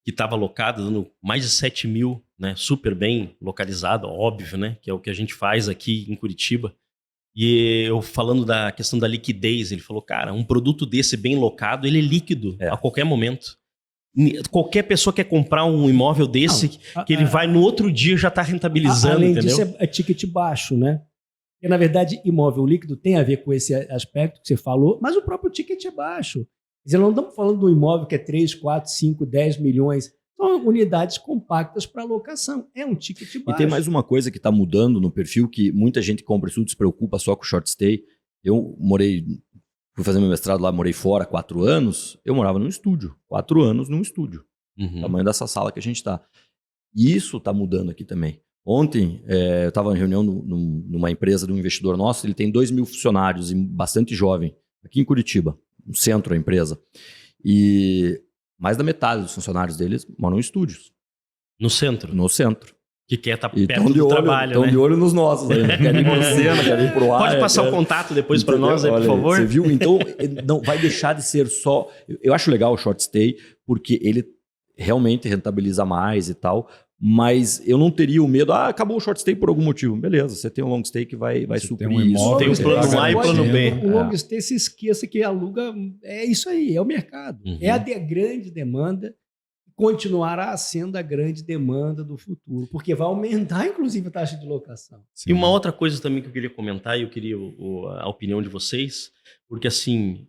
que estava locado, dando mais de 7 mil, né? Super bem localizado, óbvio, né? Que é o que a gente faz aqui em Curitiba. E eu falando da questão da liquidez, ele falou, cara, um produto desse bem locado, ele é líquido a qualquer momento. Qualquer pessoa quer comprar um imóvel desse, que ele vai no outro dia já está rentabilizando, além entendeu? Disso é ticket baixo, né? Porque, na verdade, imóvel líquido tem a ver com esse aspecto que você falou, mas o próprio ticket é baixo. Quer dizer, não estamos falando de um imóvel que é 3, 4, 5, 10 milhões. São unidades compactas para locação. É um ticket baixo. E tem mais uma coisa que está mudando no perfil, que muita gente que compra isso despreocupa só com short stay. Eu fui fazer meu mestrado lá, morei fora 4 anos, eu morava num estúdio. 4 anos num estúdio. Uhum. Tamanho dessa sala que a gente está. E isso está mudando aqui também. Ontem, eu estava em reunião numa empresa de um investidor nosso, ele tem 2 mil funcionários, e bastante jovem, aqui em Curitiba, no centro da empresa. E mais da metade dos funcionários deles moram em estúdios. No centro? No centro. Que quer estar perto do trabalho, né? Estão de olho nos nossos ainda. Querem ir pro Sena, querem ir pro ar. Pode passar o contato depois para nós aí, por favor? Você viu? Então, não vai deixar de ser só... Eu acho legal o short stay, porque ele realmente rentabiliza mais e tal, mas eu não teria o medo, acabou o short stay por algum motivo. Beleza, você tem um long stay que vai suprir tem um imóvel, isso. Tem um plano A e plano B. O long stay, se esqueça que aluga, é isso aí, é o mercado. Uhum. É a grande demanda, continuará sendo a grande demanda do futuro, porque vai aumentar, inclusive, a taxa de locação. Sim. E uma outra coisa também que eu queria comentar, e eu queria a opinião de vocês, porque assim,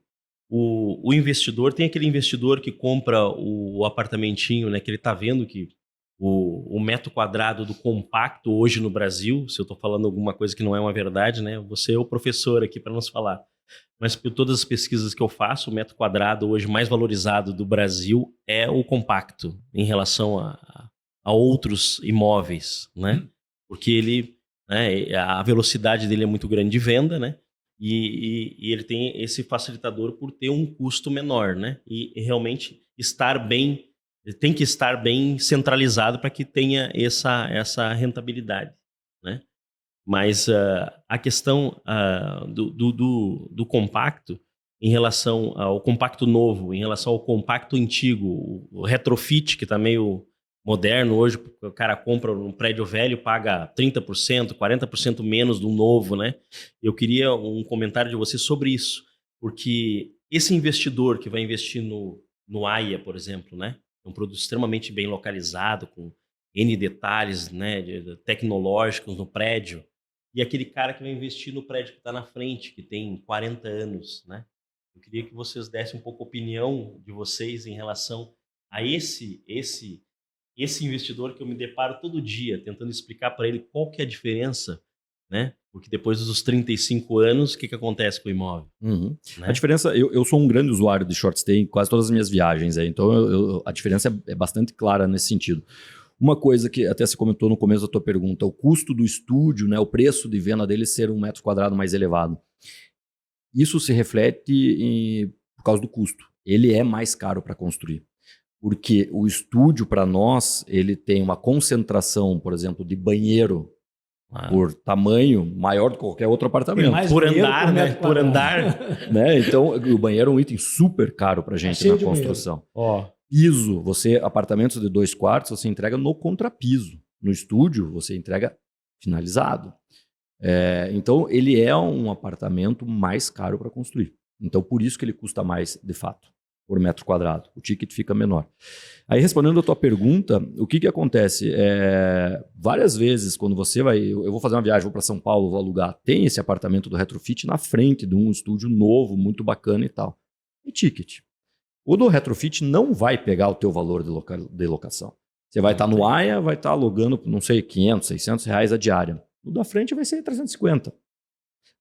o investidor, tem aquele investidor que compra o apartamentinho, né, que ele está vendo que o metro quadrado do compacto hoje no Brasil, se eu estou falando alguma coisa que não é uma verdade, né? Você é o professor aqui para nos falar. Mas por todas as pesquisas que eu faço, o metro quadrado hoje mais valorizado do Brasil é o compacto em relação a outros imóveis, né? Porque ele, né, a velocidade dele é muito grande de venda, né? E ele tem esse facilitador por ter um custo menor, né? E realmente ele tem que estar bem centralizado para que tenha essa rentabilidade, né? Mas a questão do compacto em relação ao compacto novo, em relação ao compacto antigo, o retrofit, que está meio moderno hoje, o cara compra um prédio velho, paga 30%, 40% menos do novo, né? Eu queria um comentário de você sobre isso, porque esse investidor que vai investir no AIA, por exemplo, né? É um produto extremamente bem localizado, com N detalhes, né, tecnológicos no prédio. E aquele cara que vai investir no prédio que está na frente, que tem 40 anos, né? Eu queria que vocês dessem um pouco a opinião de vocês em relação a esse investidor que eu me deparo todo dia, tentando explicar para ele qual que é a diferença, né? Porque depois dos 35 anos, o que acontece com o imóvel? Uhum. Né? A diferença, eu sou um grande usuário de short stay em quase todas as minhas viagens, então a diferença é bastante clara nesse sentido. Uma coisa que até você comentou no começo da tua pergunta, o custo do estúdio, né, o preço de venda dele ser 1 metro quadrado mais elevado. Isso se reflete por causa do custo. Ele é mais caro para construir. Porque o estúdio, para nós, ele tem uma concentração, por exemplo, de banheiro por tamanho maior do que qualquer outro apartamento. Por andar, né? Por andar. Né? Então, o banheiro é um item super caro para a gente na construção. Piso, apartamentos de 2 quartos, você entrega no contrapiso. No estúdio, você entrega finalizado. Então, ele é um apartamento mais caro para construir. Então, por isso que ele custa mais, de fato, por metro quadrado. O ticket fica menor. Aí, respondendo a tua pergunta, o que acontece? Várias vezes, quando você vai... Eu vou fazer uma viagem, vou para São Paulo, vou alugar. Tem esse apartamento do Retrofit na frente de um estúdio novo, muito bacana e tal. E ticket. O do Retrofit não vai pegar o teu valor de locação. Você vai estar no AIA, vai estar alugando, não sei, 500, 600 reais a diária. O da frente vai ser 350.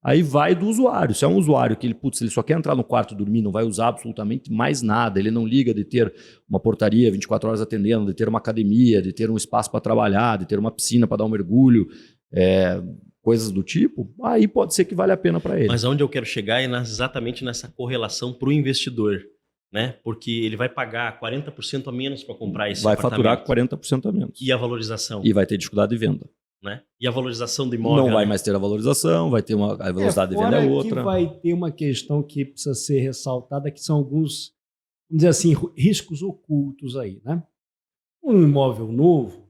Aí vai do usuário. Se é um usuário que ele só quer entrar no quarto e dormir, não vai usar absolutamente mais nada, ele não liga de ter uma portaria 24 horas atendendo, de ter uma academia, de ter um espaço para trabalhar, de ter uma piscina para dar um mergulho, coisas do tipo, aí pode ser que vale a pena para ele. Mas onde eu quero chegar é exatamente nessa correlação para o investidor, né? Porque ele vai pagar 40% a menos para comprar esse apartamento. Vai faturar 40% a menos. E a valorização? E vai ter dificuldade de venda. Né? E a valorização do imóvel? Não vai mais ter a valorização, vai ter a velocidade de venda é outra. Que vai ter uma questão que precisa ser ressaltada, que são alguns, vamos dizer assim, riscos ocultos aí, né? Um imóvel novo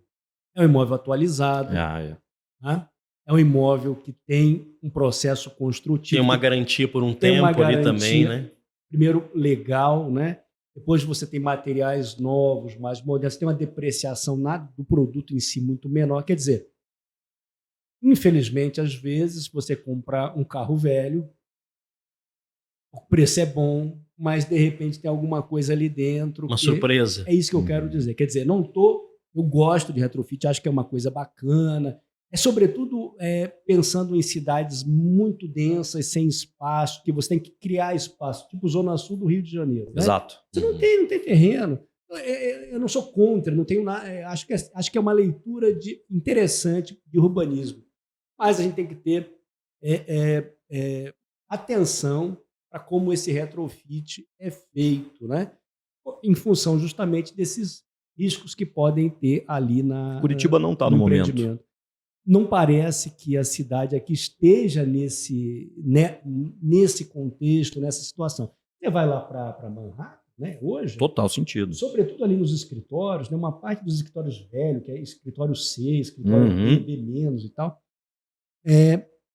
é um imóvel atualizado, né? É um imóvel que tem um processo construtivo. Tem uma garantia por um tempo ali também, né? Primeiro, legal, né? Depois você tem materiais novos, mais modernos, tem uma depreciação do produto em si muito menor. Quer dizer, infelizmente, às vezes, você compra um carro velho, o preço é bom, mas de repente tem alguma coisa ali dentro. Uma surpresa. É isso que eu quero dizer. Quer dizer, eu gosto de retrofit, acho que é uma coisa bacana. Sobretudo, pensando em cidades muito densas, sem espaço, que você tem que criar espaço, tipo Zona Sul do Rio de Janeiro. Né? Exato. Você não tem terreno. Eu não sou contra, não tenho nada. Acho que é uma leitura interessante de urbanismo. Mas a gente tem que ter atenção para como esse retrofit é feito, né? Em função justamente desses riscos que podem ter ali Curitiba não está no momento. Não parece que a cidade aqui esteja nesse contexto, nessa situação. Você vai lá para Manhattan, né, hoje... Total sentido. Sobretudo ali nos escritórios, né, uma parte dos escritórios velhos, que é escritório C, escritório B menos e tal,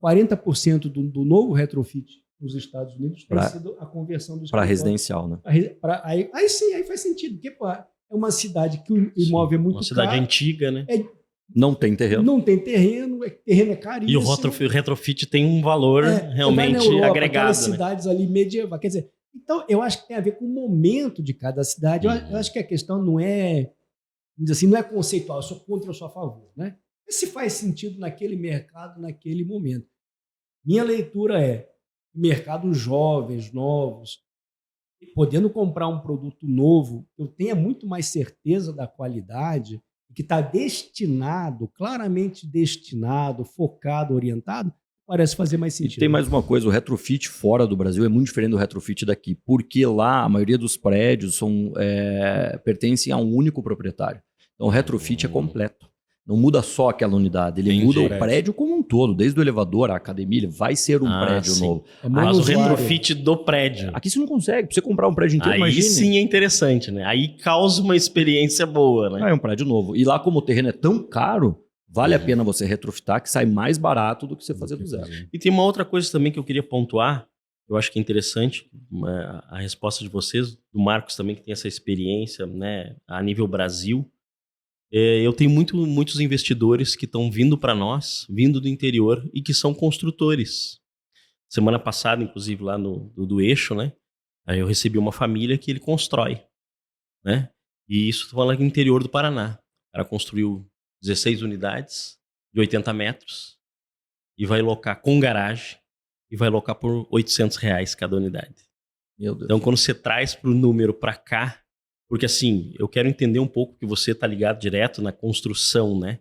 40% do novo retrofit nos Estados Unidos tem sido a conversão do escritório. Para residencial, né? Aí sim, aí faz sentido, porque é uma cidade que o imóvel é muito caro. Uma cidade antiga, né? Não tem terreno. Não tem terreno, terreno é caríssimo. E o retrofit tem um valor realmente Europa, agregado. Aquelas cidades ali medievais. Quer dizer, então eu acho que tem a ver com o momento de cada cidade. Eu acho que a questão não é, vamos dizer assim, não é conceitual, eu sou contra ou sou a favor, né? Se faz sentido naquele mercado, naquele momento. Minha leitura mercados jovens, novos, podendo comprar um produto novo, eu tenha muito mais certeza da qualidade, que está claramente destinado, focado, orientado, parece fazer mais sentido. E tem mais uma coisa, o retrofit fora do Brasil é muito diferente do retrofit daqui, porque lá a maioria dos prédios pertencem a um único proprietário. Então o retrofit é completo. Não muda só aquela unidade, ele muda o prédio como um todo, desde o elevador, a academia, ele vai ser um prédio novo. Mas o retrofit do prédio. Aqui você não consegue, pra você comprar um prédio inteiro, imagine. Aí sim é interessante, né? Aí causa uma experiência boa, né? É um prédio novo. E lá, como o terreno é tão caro, vale a pena você retrofitar, que sai mais barato do que você fazer do zero. E tem uma outra coisa também que eu queria pontuar, eu acho que é interessante, a resposta de vocês, do Marcos também, que tem essa experiência, né, a nível Brasil. Eu tenho muitos investidores que estão vindo para nós, vindo do interior e que são construtores. Semana passada, inclusive, lá do Eixo, né? Aí eu recebi uma família que ele constrói, né? E isso estou falando aqui no interior do Paraná. O cara construiu 16 unidades de 80 metros e vai locar com garagem e vai locar por R$800 cada unidade. Meu Deus. Então, quando você traz para o número para cá, Porque assim, eu quero entender um pouco que você está ligado direto na construção, né?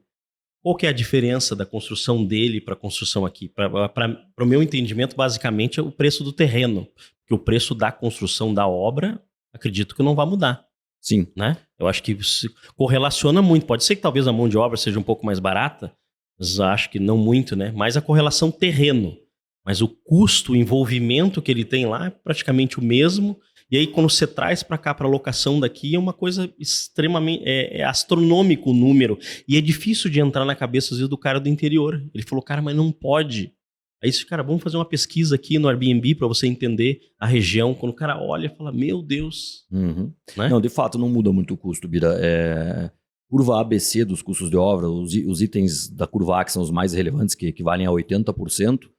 Qual que é a diferença da construção dele para a construção aqui? Para o meu entendimento, basicamente, é o preço do terreno. Porque o preço da construção da obra, acredito que não vai mudar. Sim. Né? Eu acho que se correlaciona muito. Pode ser que talvez a mão de obra seja um pouco mais barata, mas acho que não muito, né? Mas a correlação terreno. Mas o custo, o envolvimento que ele tem lá é praticamente o mesmo. E aí, quando você traz para cá, para a locação daqui, é uma coisa extremamente... É astronômico o número. E é difícil de entrar na cabeça, às vezes, do cara do interior. Ele falou, cara, mas não pode. Aí, cara, vamos fazer uma pesquisa aqui no Airbnb para você entender a região. Quando o cara olha e fala, meu Deus. Uhum. Né? Não, de fato, não muda muito o custo, Bira. Curva ABC dos custos de obra, os itens da curva A, que são os mais relevantes, que equivalem a 80%,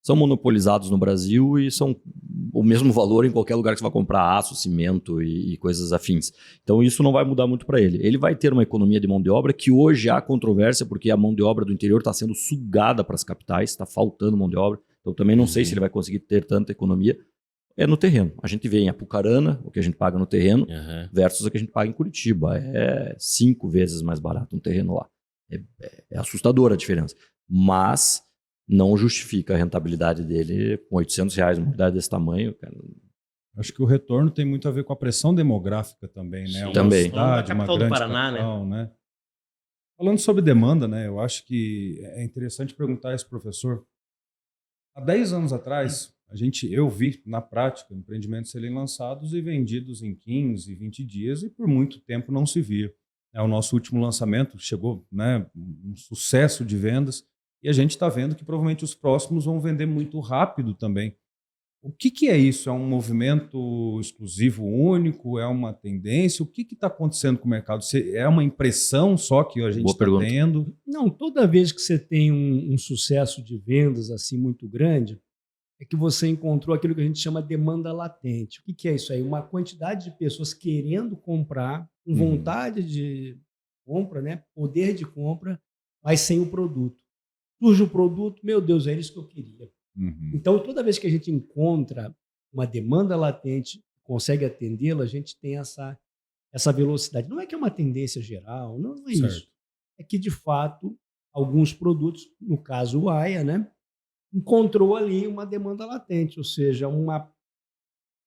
são monopolizados no Brasil e são o mesmo valor em qualquer lugar que você vai comprar aço, cimento e coisas afins. Então isso não vai mudar muito para ele. Ele vai ter uma economia de mão de obra que hoje há controvérsia porque a mão de obra do interior está sendo sugada para as capitais, está faltando mão de obra. Então também não sei se ele vai conseguir ter tanta economia. É no terreno. A gente vê em Apucarana o que a gente paga no terreno versus o que a gente paga em Curitiba. É 5 vezes mais barato um terreno lá. É assustadora a diferença. Mas não justifica a rentabilidade dele com R$800, uma unidade desse tamanho. Cara. Acho que o retorno tem muito a ver com a pressão demográfica também, né? Uma também. cidade, uma grande Paraná, capital, né? Falando sobre demanda, né? Eu acho que é interessante perguntar a esse professor. Há 10 anos atrás, eu vi na prática empreendimentos serem lançados e vendidos em 15, 20 dias e por muito tempo não se via. O nosso último lançamento chegou, né, um sucesso de vendas. E a gente está vendo que provavelmente os próximos vão vender muito rápido também. O que é isso? É um movimento exclusivo único? É uma tendência? O que está acontecendo com o mercado? É uma impressão só que a gente está tendo? Não, toda vez que você tem um sucesso de vendas assim muito grande, é que você encontrou aquilo que a gente chama de demanda latente. O que é isso aí? Uma quantidade de pessoas querendo comprar, com vontade de compra, né? Poder de compra, mas sem o produto. Surge o produto, meu Deus, é isso que eu queria. Então, toda vez que a gente encontra uma demanda latente, consegue atendê-la, a gente tem essa velocidade. Não é que é uma tendência geral, não é isso. É que, de fato, alguns produtos, no caso o AIA, né, encontrou ali uma demanda latente, ou seja, uma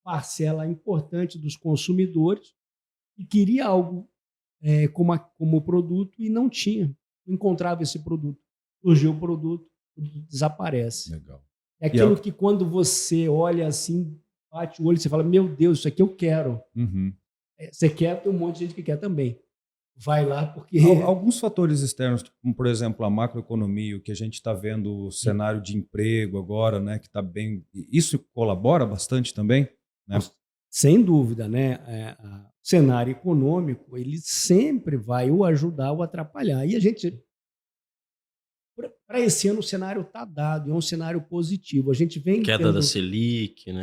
parcela importante dos consumidores que queria algo como produto e não tinha, não encontrava esse produto. Surgiu o produto, desaparece. Legal. É aquilo que quando você olha assim, bate o olho e você fala, meu Deus, isso aqui eu quero. Você quer, tem um monte de gente que quer também. Vai lá porque... Alguns fatores externos, como por exemplo a macroeconomia, o que a gente está vendo, o cenário de emprego agora, né, que está bem... Isso colabora bastante também? Né? Sem dúvida, né? O cenário econômico, ele sempre vai ou ajudar ou atrapalhar. E a gente... Para esse ano o cenário está dado, é um cenário positivo. A gente vem queda da Selic, né?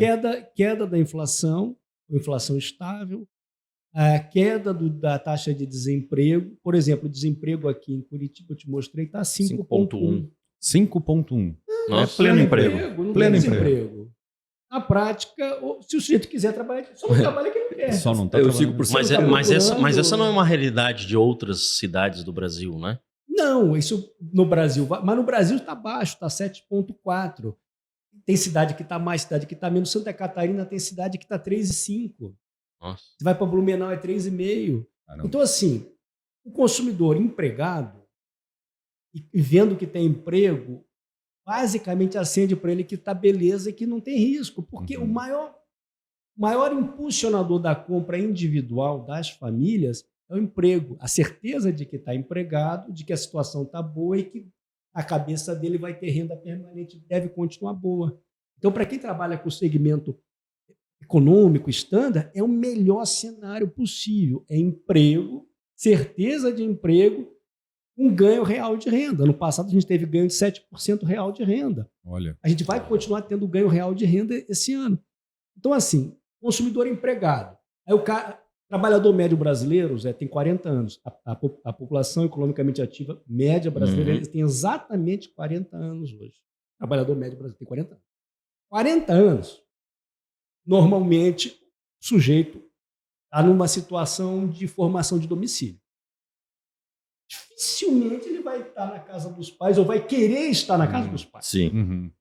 Queda da inflação estável, a queda da taxa de desemprego. Por exemplo, o desemprego aqui em Curitiba, eu te mostrei, está 5,1. 5,1. Nossa, pleno emprego. Não pleno desemprego. Na prática, se o sujeito quiser trabalhar, só não trabalha quem não quer. Só não está trabalhando. Mas essa não é uma realidade de outras cidades do Brasil, né? Não, isso no Brasil, mas no Brasil está baixo, está 7,4. Tem cidade que está mais, cidade que está menos. Santa Catarina tem cidade que está 3,5. Nossa. Você vai para Blumenau, é 3,5. Então, assim, o consumidor empregado e vendo que tem emprego, basicamente acende para ele que está beleza e que não tem risco. Porque o maior impulsionador da compra individual das famílias é o emprego, a certeza de que está empregado, de que a situação está boa e que a cabeça dele vai ter renda permanente, deve continuar boa. Então, para quem trabalha com o segmento econômico, estándar, é o melhor cenário possível. É emprego, certeza de emprego, um ganho real de renda. No passado, a gente teve ganho de 7% real de renda. Olha. A gente vai continuar tendo ganho real de renda esse ano. Então, assim, consumidor empregado. Aí o trabalhador médio brasileiro, Zé, tem 40 anos. A população economicamente ativa média brasileira eles têm exatamente 40 anos hoje. O trabalhador médio brasileiro tem 40 anos. 40 anos, normalmente, o sujeito está numa situação de formação de domicílio. Dificilmente ele vai estar na casa dos pais ou vai querer estar na casa dos pais. Sim. Uhum.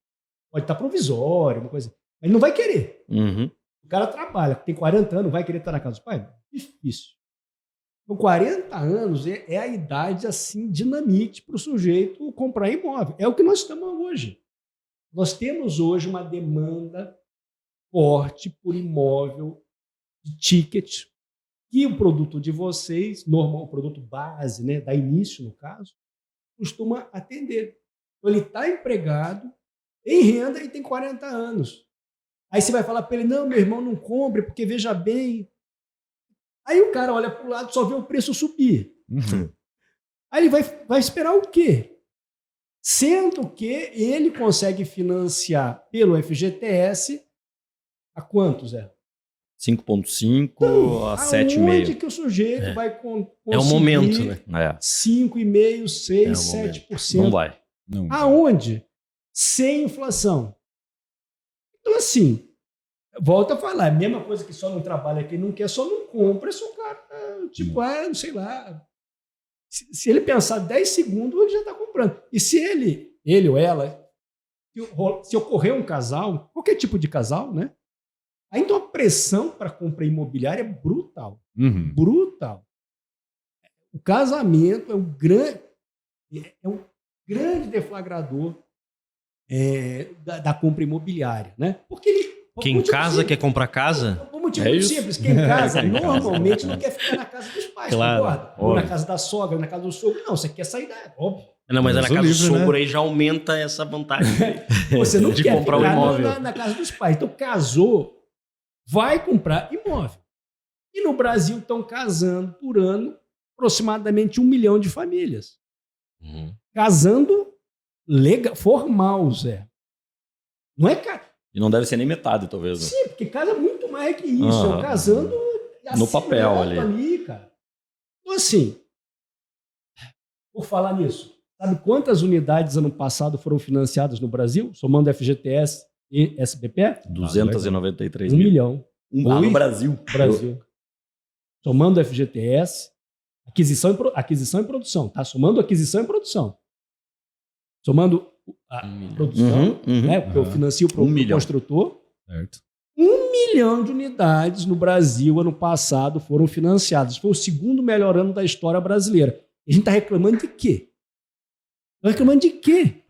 Pode estar provisório, uma coisa. Mas ele não vai querer. Uhum. O cara trabalha, tem 40 anos, vai querer estar na casa dos pais? Difícil. Com 40 anos é a idade assim dinamite para o sujeito comprar imóvel. É o que nós estamos hoje. Nós temos hoje uma demanda forte por imóvel de ticket, que o produto de vocês, normal, o produto base, né, da início no caso, costuma atender. Então, ele está empregado, em renda e tem 40 anos. Aí você vai falar para ele, não, meu irmão, não compre, porque veja bem. Aí o cara olha para o lado e só vê o preço subir. Uhum. Aí ele vai esperar o quê? Sendo que ele consegue financiar pelo FGTS a quanto, Zé? 5,5 a 7,5. Aonde que o sujeito vai conseguir É o momento, né? 5,5%, 6%, É o momento. 7%? Não vai. Não. Aonde? Sem inflação. Então, assim, volta a falar, é a mesma coisa que só não trabalha quem não quer, só não compra, se o cara, tipo, não sei lá. Se ele pensar 10 segundos, ele já está comprando. E se ele ou ela, se ocorrer um casal, qualquer tipo de casal, né? Aí então a pressão para compra imobiliária é brutal. Uhum. Brutal. O casamento é um grande deflagrador da compra imobiliária, né? Porque Quem casa quer comprar casa? Por motivo É muito isso. simples. Quem casa normalmente não quer ficar na casa dos pais, Claro, concorda? Ou na óbvio. casa da sogra, na casa do sogro. Não, você quer sair da... Óbvio. Não, mas é na Deus o casa do livre, sogro né? aí já aumenta essa vantagem. Você não De quer comprar o ficar imóvel. na casa dos pais. Então, casou, vai comprar imóvel. E no Brasil estão casando por ano aproximadamente 1 milhão de famílias. Uhum. Casando legal, formal, Zé. Não é E não deve ser nem metade, talvez. Né? Sim, porque casa muito mais que isso. Ah, É casando no papel ali, cara. Então, assim, por falar nisso, sabe quantas unidades ano passado foram financiadas no Brasil, somando FGTS e SBP? 293 1 mil. milhão. No Brasil. Brasil. Somando FGTS, aquisição e produção, tá? Somando aquisição e produção. Somando a produção, né? Porque eu financio o 1 milhão. construtor. Certo. 1 milhão de unidades no Brasil ano passado foram financiadas. Foi o segundo melhor ano da história brasileira. E a gente está reclamando de quê? Está reclamando de quê?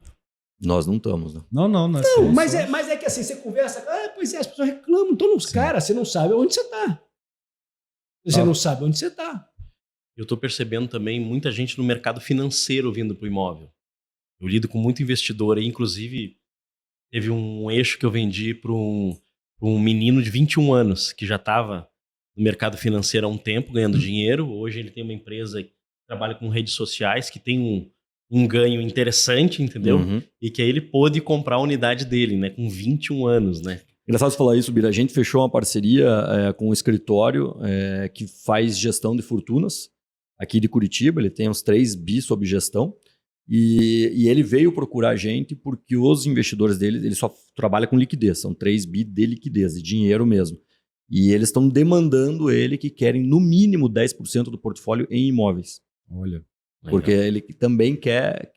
Nós não estamos, né? Não. Não, mas é que assim, você conversa, pois é, as pessoas reclamam, estão nos caras, você não sabe onde você está. Você não sabe onde você está. Eu estou percebendo também muita gente no mercado financeiro vindo para o imóvel. Eu lido com muito investidor aí, inclusive teve um eixo que eu vendi para um menino de 21 anos que já estava no mercado financeiro há um tempo ganhando dinheiro. Hoje ele tem uma empresa que trabalha com redes sociais que tem um ganho interessante, entendeu? Uhum. E que aí ele pôde comprar a unidade dele, né? Com 21 anos, né? Engraçado você falar isso, Bira. A gente fechou uma parceria com um escritório que faz gestão de fortunas aqui de Curitiba. Ele tem uns 3 bi sob gestão. E ele veio procurar a gente porque os investidores dele, ele só trabalha com liquidez. São 3 bi de liquidez, de dinheiro mesmo. E eles estão demandando ele que querem no mínimo 10% do portfólio em imóveis. Olha. Porque ele também quer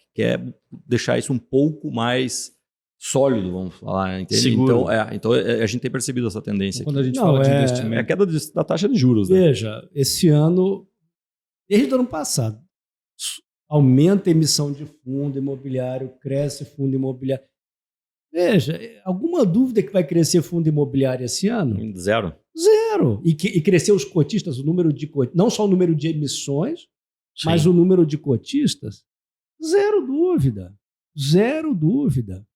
deixar isso um pouco mais sólido, vamos falar. Entende? Seguro. Então a gente tem percebido essa tendência Quando aqui. a gente Não, fala de é- É a investimento. queda da taxa de juros. Né? Veja, esse ano, desde o ano passado, aumenta a emissão de fundo imobiliário, cresce fundo imobiliário. Veja, alguma dúvida que vai crescer fundo imobiliário esse ano? Zero. Zero. E crescer os cotistas, o número de cotistas, não só o número de emissões, Sim. mas o número de cotistas? Zero dúvida. Zero dúvida.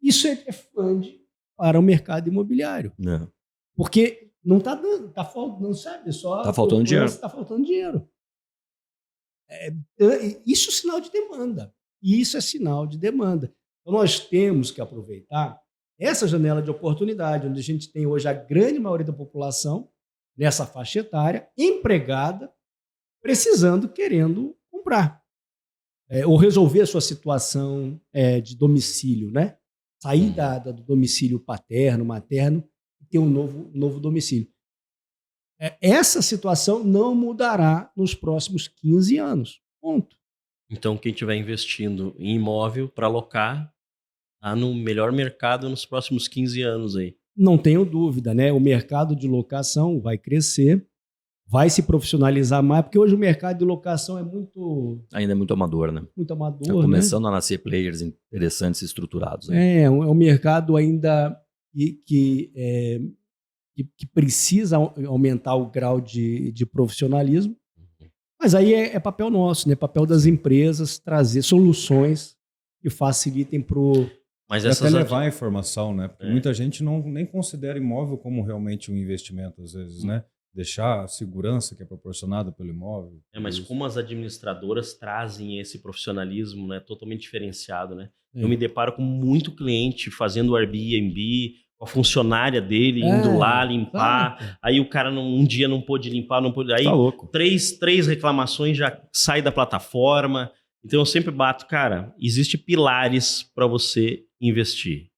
Isso é funde para o mercado imobiliário. Não. Porque não está dando, está faltando, sabe? Só Tá faltando dinheiro. Está faltando dinheiro. Isso é sinal de demanda. Isso é sinal de demanda. Então, nós temos que aproveitar essa janela de oportunidade, onde a gente tem hoje a grande maioria da população nessa faixa etária, empregada, precisando, querendo comprar. Ou resolver a sua situação de domicílio, né? Sair do domicílio paterno, materno, e ter um novo domicílio. Essa situação não mudará nos próximos 15 anos. Ponto. Então, quem estiver investindo em imóvel para alocar, está no melhor mercado nos próximos 15 anos aí. Não tenho dúvida, né? O mercado de locação vai crescer, vai se profissionalizar mais, porque hoje o mercado de locação é Ainda é muito amador, né? muito Está amador, começando a nascer players interessantes e estruturados. Né? né? É um mercado ainda que precisa aumentar o grau de profissionalismo. Mas aí é papel nosso, né? Papel das empresas trazer soluções que facilitem para o... Mas E até essas levar a informação, né? Porque É. muita gente nem considera imóvel como realmente um investimento, às vezes, né? Deixar a segurança que é proporcionada pelo imóvel. mas Isso. como as administradoras trazem esse profissionalismo, né, totalmente diferenciado, né? É. Eu me deparo com muito cliente fazendo o Airbnb, com a funcionária dele indo lá limpar, aí o cara um dia não pôde limpar, aí Tá louco. três reclamações já sai da plataforma. Então eu sempre bato, cara, existe pilares para você investir.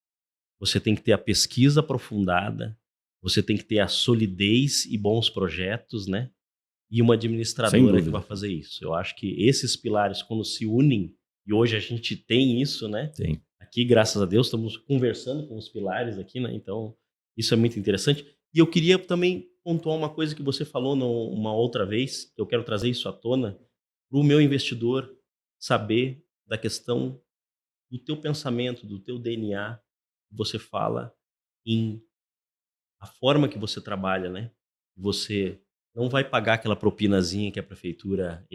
Você tem que ter a pesquisa aprofundada, você tem que ter a solidez e bons projetos, né? E uma Sem administradora dúvida. que vai fazer isso. Eu acho que esses pilares, quando se unem, e hoje a gente tem isso, né? Tem. Aqui, graças a Deus, estamos conversando com os pilares aqui, né? Então, isso é muito interessante. E eu queria também pontuar uma coisa que você falou uma outra vez, que eu quero trazer isso à tona, para o meu investidor saber da questão do teu pensamento, do teu DNA, você fala em a forma que você trabalha, né? Você não vai pagar aquela propinazinha que a prefeitura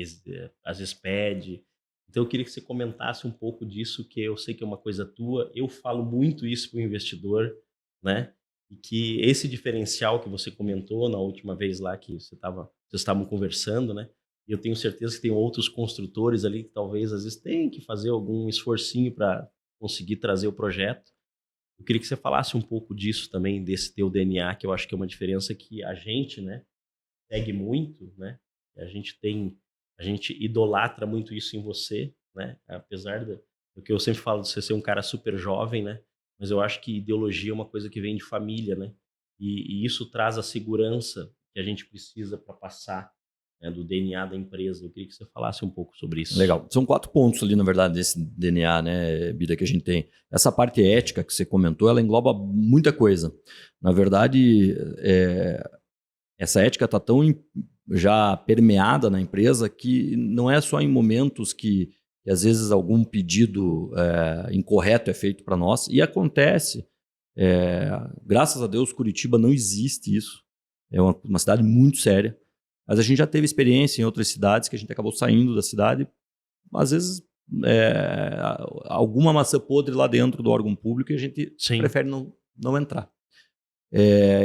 às vezes pede. Então eu queria que você comentasse um pouco disso, que eu sei que é uma coisa tua. Eu falo muito isso para o investidor, né? E que esse diferencial que você comentou na última vez lá que vocês estavam conversando, né? E eu tenho certeza que tem outros construtores ali que talvez às vezes tenham que fazer algum esforcinho para conseguir trazer o projeto. Eu queria que você falasse um pouco disso também, desse teu DNA, que eu acho que é uma diferença que a gente, né, segue muito, né? A gente idolatra muito isso em você, né? Apesar do que eu sempre falo de você ser um cara super jovem, né? Mas eu acho que ideologia é uma coisa que vem de família, né? E isso traz a segurança que a gente precisa para passar, né, do DNA da empresa. Eu queria que você falasse um pouco sobre isso. Legal. São 4 pontos ali, na verdade, desse DNA, né, Bida, que a gente tem. Essa parte ética que você comentou, ela engloba muita coisa. Na verdade, essa ética está tão já permeada na empresa que não é só em momentos que às vezes algum pedido incorreto é feito para nós. E acontece. Graças a Deus, Curitiba não existe isso. É uma cidade muito séria. Mas a gente já teve experiência em outras cidades que a gente acabou saindo da cidade. Às vezes, alguma maçã podre lá dentro do órgão público e a gente prefere não entrar.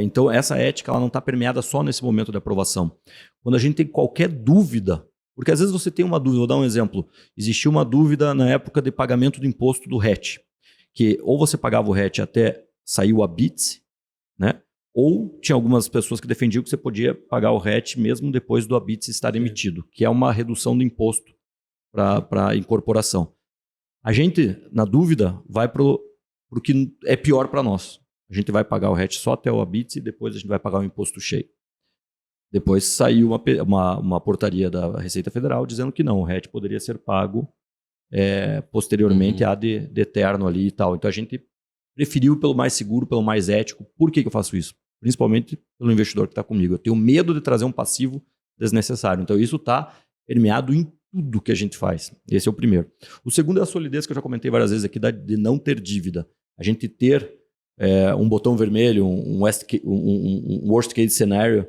Então, essa ética ela não está permeada só nesse momento de aprovação. Quando a gente tem qualquer dúvida, porque às vezes você tem uma dúvida, vou dar um exemplo. Existiu uma dúvida na época de pagamento do imposto do RET, que ou você pagava o RET até sair o ABITS, né? Ou tinha algumas pessoas que defendiam que você podia pagar o RET mesmo depois do ABITS estar emitido, que é uma redução do imposto para incorporação. A gente, na dúvida, vai para o que é pior para nós. A gente vai pagar o RET só até o ABITS e depois a gente vai pagar o imposto cheio. Depois saiu uma portaria da Receita Federal dizendo que não, o RET poderia ser pago posteriormente ad eterno ali e tal. Então a gente preferiu pelo mais seguro, pelo mais ético. Por que eu faço isso? Principalmente pelo investidor que está comigo. Eu tenho medo de trazer um passivo desnecessário. Então isso está permeado em tudo que a gente faz. Esse é o primeiro. O segundo é a solidez, que eu já comentei várias vezes aqui, de não ter dívida. A gente ter um botão vermelho, um worst case scenario,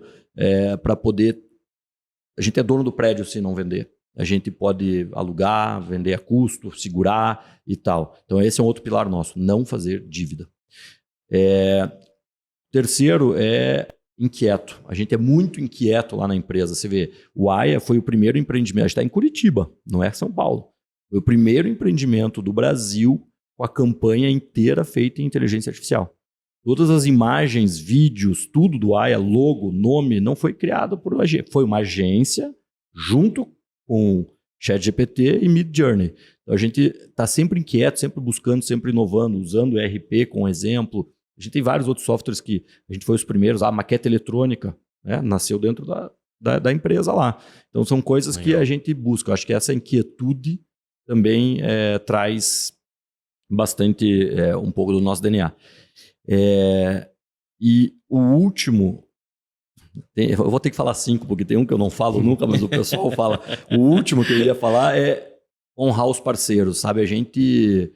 para poder... A gente é dono do prédio se não vender. A gente pode alugar, vender a custo, segurar e tal. Então esse é um outro pilar nosso, não fazer dívida. Terceiro é inquieto. A gente é muito inquieto lá na empresa. Você vê, o AIA foi o primeiro empreendimento, a gente está em Curitiba, não é São Paulo. Foi o primeiro empreendimento do Brasil com a campanha inteira feita em inteligência artificial. Todas as imagens, vídeos, tudo do AIA, logo, nome, não foi criado por uma agência. Foi uma agência junto com ChatGPT e Midjourney. Então a gente está sempre inquieto, sempre buscando, sempre inovando, usando o ERP como exemplo. A gente tem vários outros softwares que a gente foi os primeiros. A maquete eletrônica, né? Nasceu dentro da empresa lá. Então são coisas que a gente busca. Eu acho que essa inquietude também traz bastante um pouco do nosso DNA. E o último, eu vou ter que falar 5, porque tem um que eu não falo nunca, mas o pessoal fala. O último que eu ia falar é honrar os parceiros, sabe? A gente...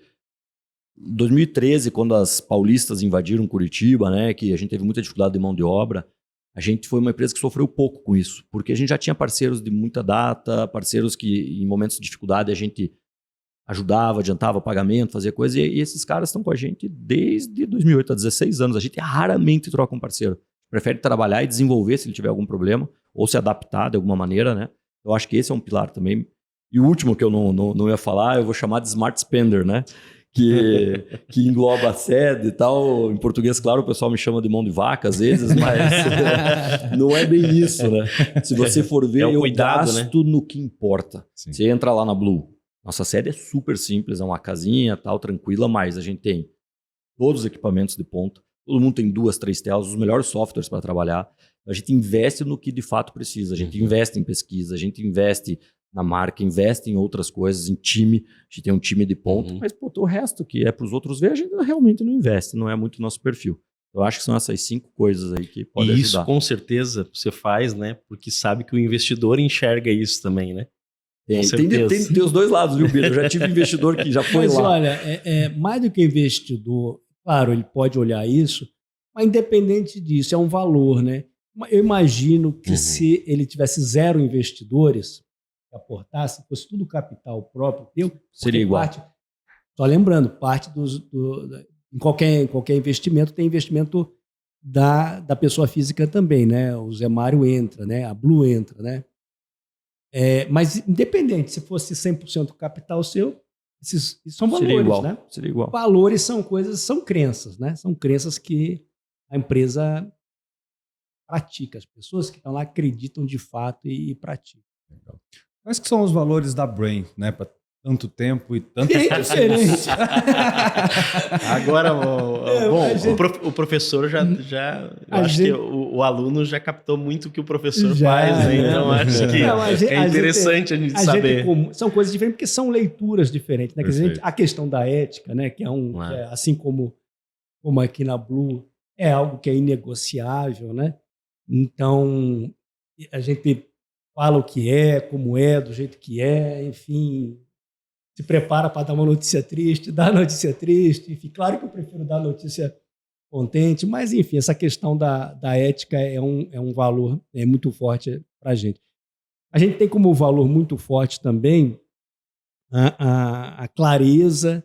Em 2013, quando as paulistas invadiram Curitiba, né, que a gente teve muita dificuldade de mão de obra, a gente foi uma empresa que sofreu pouco com isso, porque a gente já tinha parceiros de muita data, parceiros que em momentos de dificuldade a gente ajudava, adiantava pagamento, fazia coisa, e esses caras estão com a gente desde 2008, há 16 anos. A gente raramente troca um parceiro. Prefere trabalhar e desenvolver se ele tiver algum problema, ou se adaptar de alguma maneira, né? Eu acho que esse é um pilar também. E o último que eu não ia falar, eu vou chamar de Smart Spender, né? Que engloba a sede e tal. Em português, claro, o pessoal me chama de mão de vaca às vezes, mas não é bem isso, né? Se você for ver, eu gasto no que importa. Sim. Você entra lá na Blue. Nossa sede é super simples, é uma casinha, tal, tranquila, mas a gente tem todos os equipamentos de ponta, todo mundo tem 2, 3 telas, os melhores softwares para trabalhar. A gente investe no que de fato precisa, a gente investe em pesquisa, a gente investe na marca, investe em outras coisas, em time, a gente tem um time de ponta, mas o resto que é para os outros ver, a gente realmente não investe, não é muito nosso perfil. Eu acho que são essas 5 coisas aí que podem ajudar. Isso com certeza você faz, né? Porque sabe que o investidor enxerga isso também, né? Tem os dois lados, viu, Bira? Eu já tive investidor que já foi mas lá. Olha, mais do que investidor, claro, ele pode olhar isso, mas independente disso, é um valor, né? Eu imagino que se ele tivesse 0 investidores que aportasse, fosse tudo capital próprio teu, seria igual. Só lembrando, parte em qualquer investimento tem investimento da pessoa física também, né? O Zé Mário entra, né? A Blue entra, né? Mas independente, se fosse 100% capital seu, esses são valores, né? Seria igual. Valores são crenças, né? São crenças que a empresa pratica. As pessoas que estão lá acreditam de fato e praticam. Legal. Quais que são os valores da Brain, né? Para tanto tempo e tanto diferente. Agora, o professor que o aluno já captou muito o que o professor faz, né? Então acho que é interessante a gente saber. São coisas diferentes porque são leituras diferentes, né? Quer dizer, a questão da ética, né? Que é assim como aqui na Blue, é algo que é inegociável, né? Então a gente fala o que é, como é, do jeito que é, enfim, se prepara para dar uma notícia triste, dá notícia triste, enfim, claro que eu prefiro dar notícia contente, mas enfim, essa questão da ética é um valor muito forte para a gente. A gente tem como valor muito forte também a clareza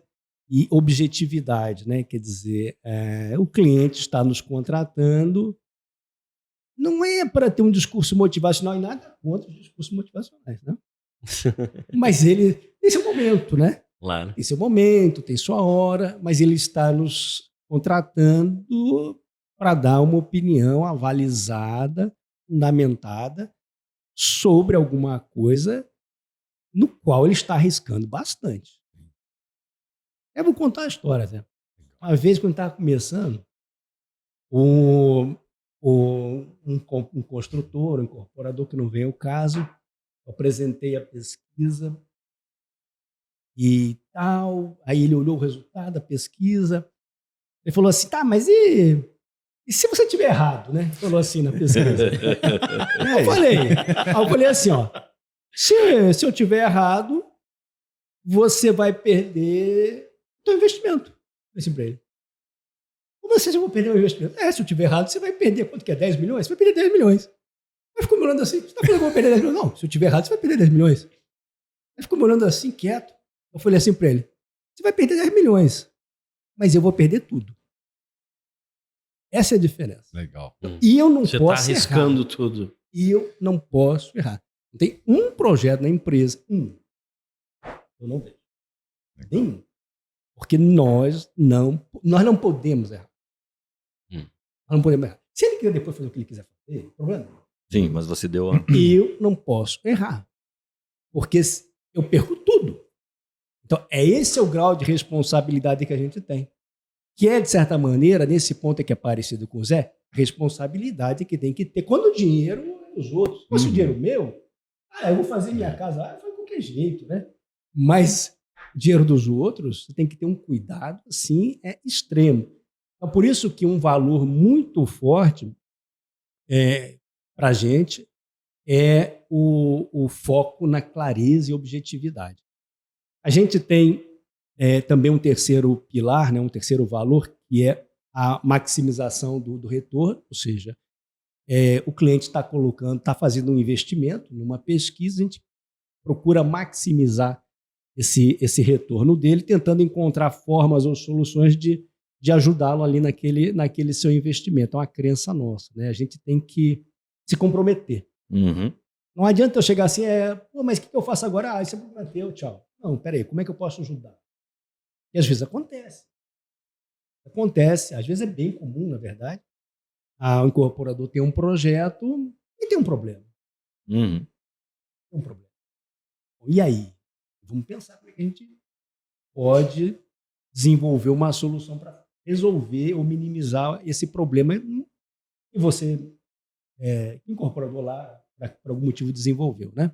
e objetividade, né? Quer dizer, o cliente está nos contratando, não é para ter um discurso motivacional e nada contra os discursos motivacionais, né? Mas esse é o momento, né? Claro. Esse é o momento, tem sua hora, mas ele está nos contratando para dar uma opinião avalizada, fundamentada sobre alguma coisa no qual ele está arriscando bastante. Eu vou contar a história, né? Uma vez, quando estava começando, um construtor, um incorporador, que não vem ao caso, eu apresentei a pesquisa e tal, aí ele olhou o resultado da pesquisa, ele falou assim, tá, mas e se você tiver errado, né? Ele falou assim na pesquisa. Eu falei assim, ó, se eu tiver errado, você vai perder o seu investimento. Eu disse para ele. Como assim eu vou perder o investimento? Se eu tiver errado, você vai perder, quanto que é? 10 milhões? Você vai perder 10 milhões. Aí ficou me olhando assim, você está falando que eu vou perder 10 milhões? Não, se eu tiver errado, você vai perder 10 milhões. Aí ficou me olhando assim, quieto. Eu falei assim para ele, você vai perder 10 milhões, mas eu vou perder tudo. Essa é a diferença. Legal. E eu não você posso tá arriscando errar. tudo. E eu não posso errar. Não tem um projeto na empresa, eu não vejo. Nenhum. Porque nós não podemos errar. Nós não podemos errar. Se ele quiser depois fazer o que ele quiser fazer, problema não. Sim, mas você deu Eu não posso errar. Porque eu perco tudo. Então, esse é o grau de responsabilidade que a gente tem. Que é, de certa maneira, nesse ponto que é parecido com o Zé, responsabilidade que tem que ter. Quando o dinheiro é dos outros, se fosse o dinheiro meu, eu vou fazer minha casa, faz de qualquer jeito, né? Mas o dinheiro dos outros, você tem que ter um cuidado, assim, extremo. Então, por isso que um valor muito forte para a gente é o foco na clareza e objetividade. A gente tem também um terceiro pilar, né, um terceiro valor, que é a maximização do retorno, ou seja, o cliente está fazendo um investimento numa pesquisa, a gente procura maximizar esse retorno dele, tentando encontrar formas ou soluções de ajudá-lo ali naquele seu investimento. É uma crença nossa, né? A gente tem que se comprometer. Uhum. Não adianta eu chegar assim, mas o que eu faço agora? Isso é comprometeu, tchau. Não, peraí, como é que eu posso ajudar? E às vezes acontece. Às vezes é bem comum, na verdade. O incorporador tem um projeto e tem um problema. Uhum. Tem um problema. E aí? Vamos pensar como é que a gente pode desenvolver uma solução para resolver ou minimizar esse problema e você, incorporador lá, por algum motivo desenvolveu, né?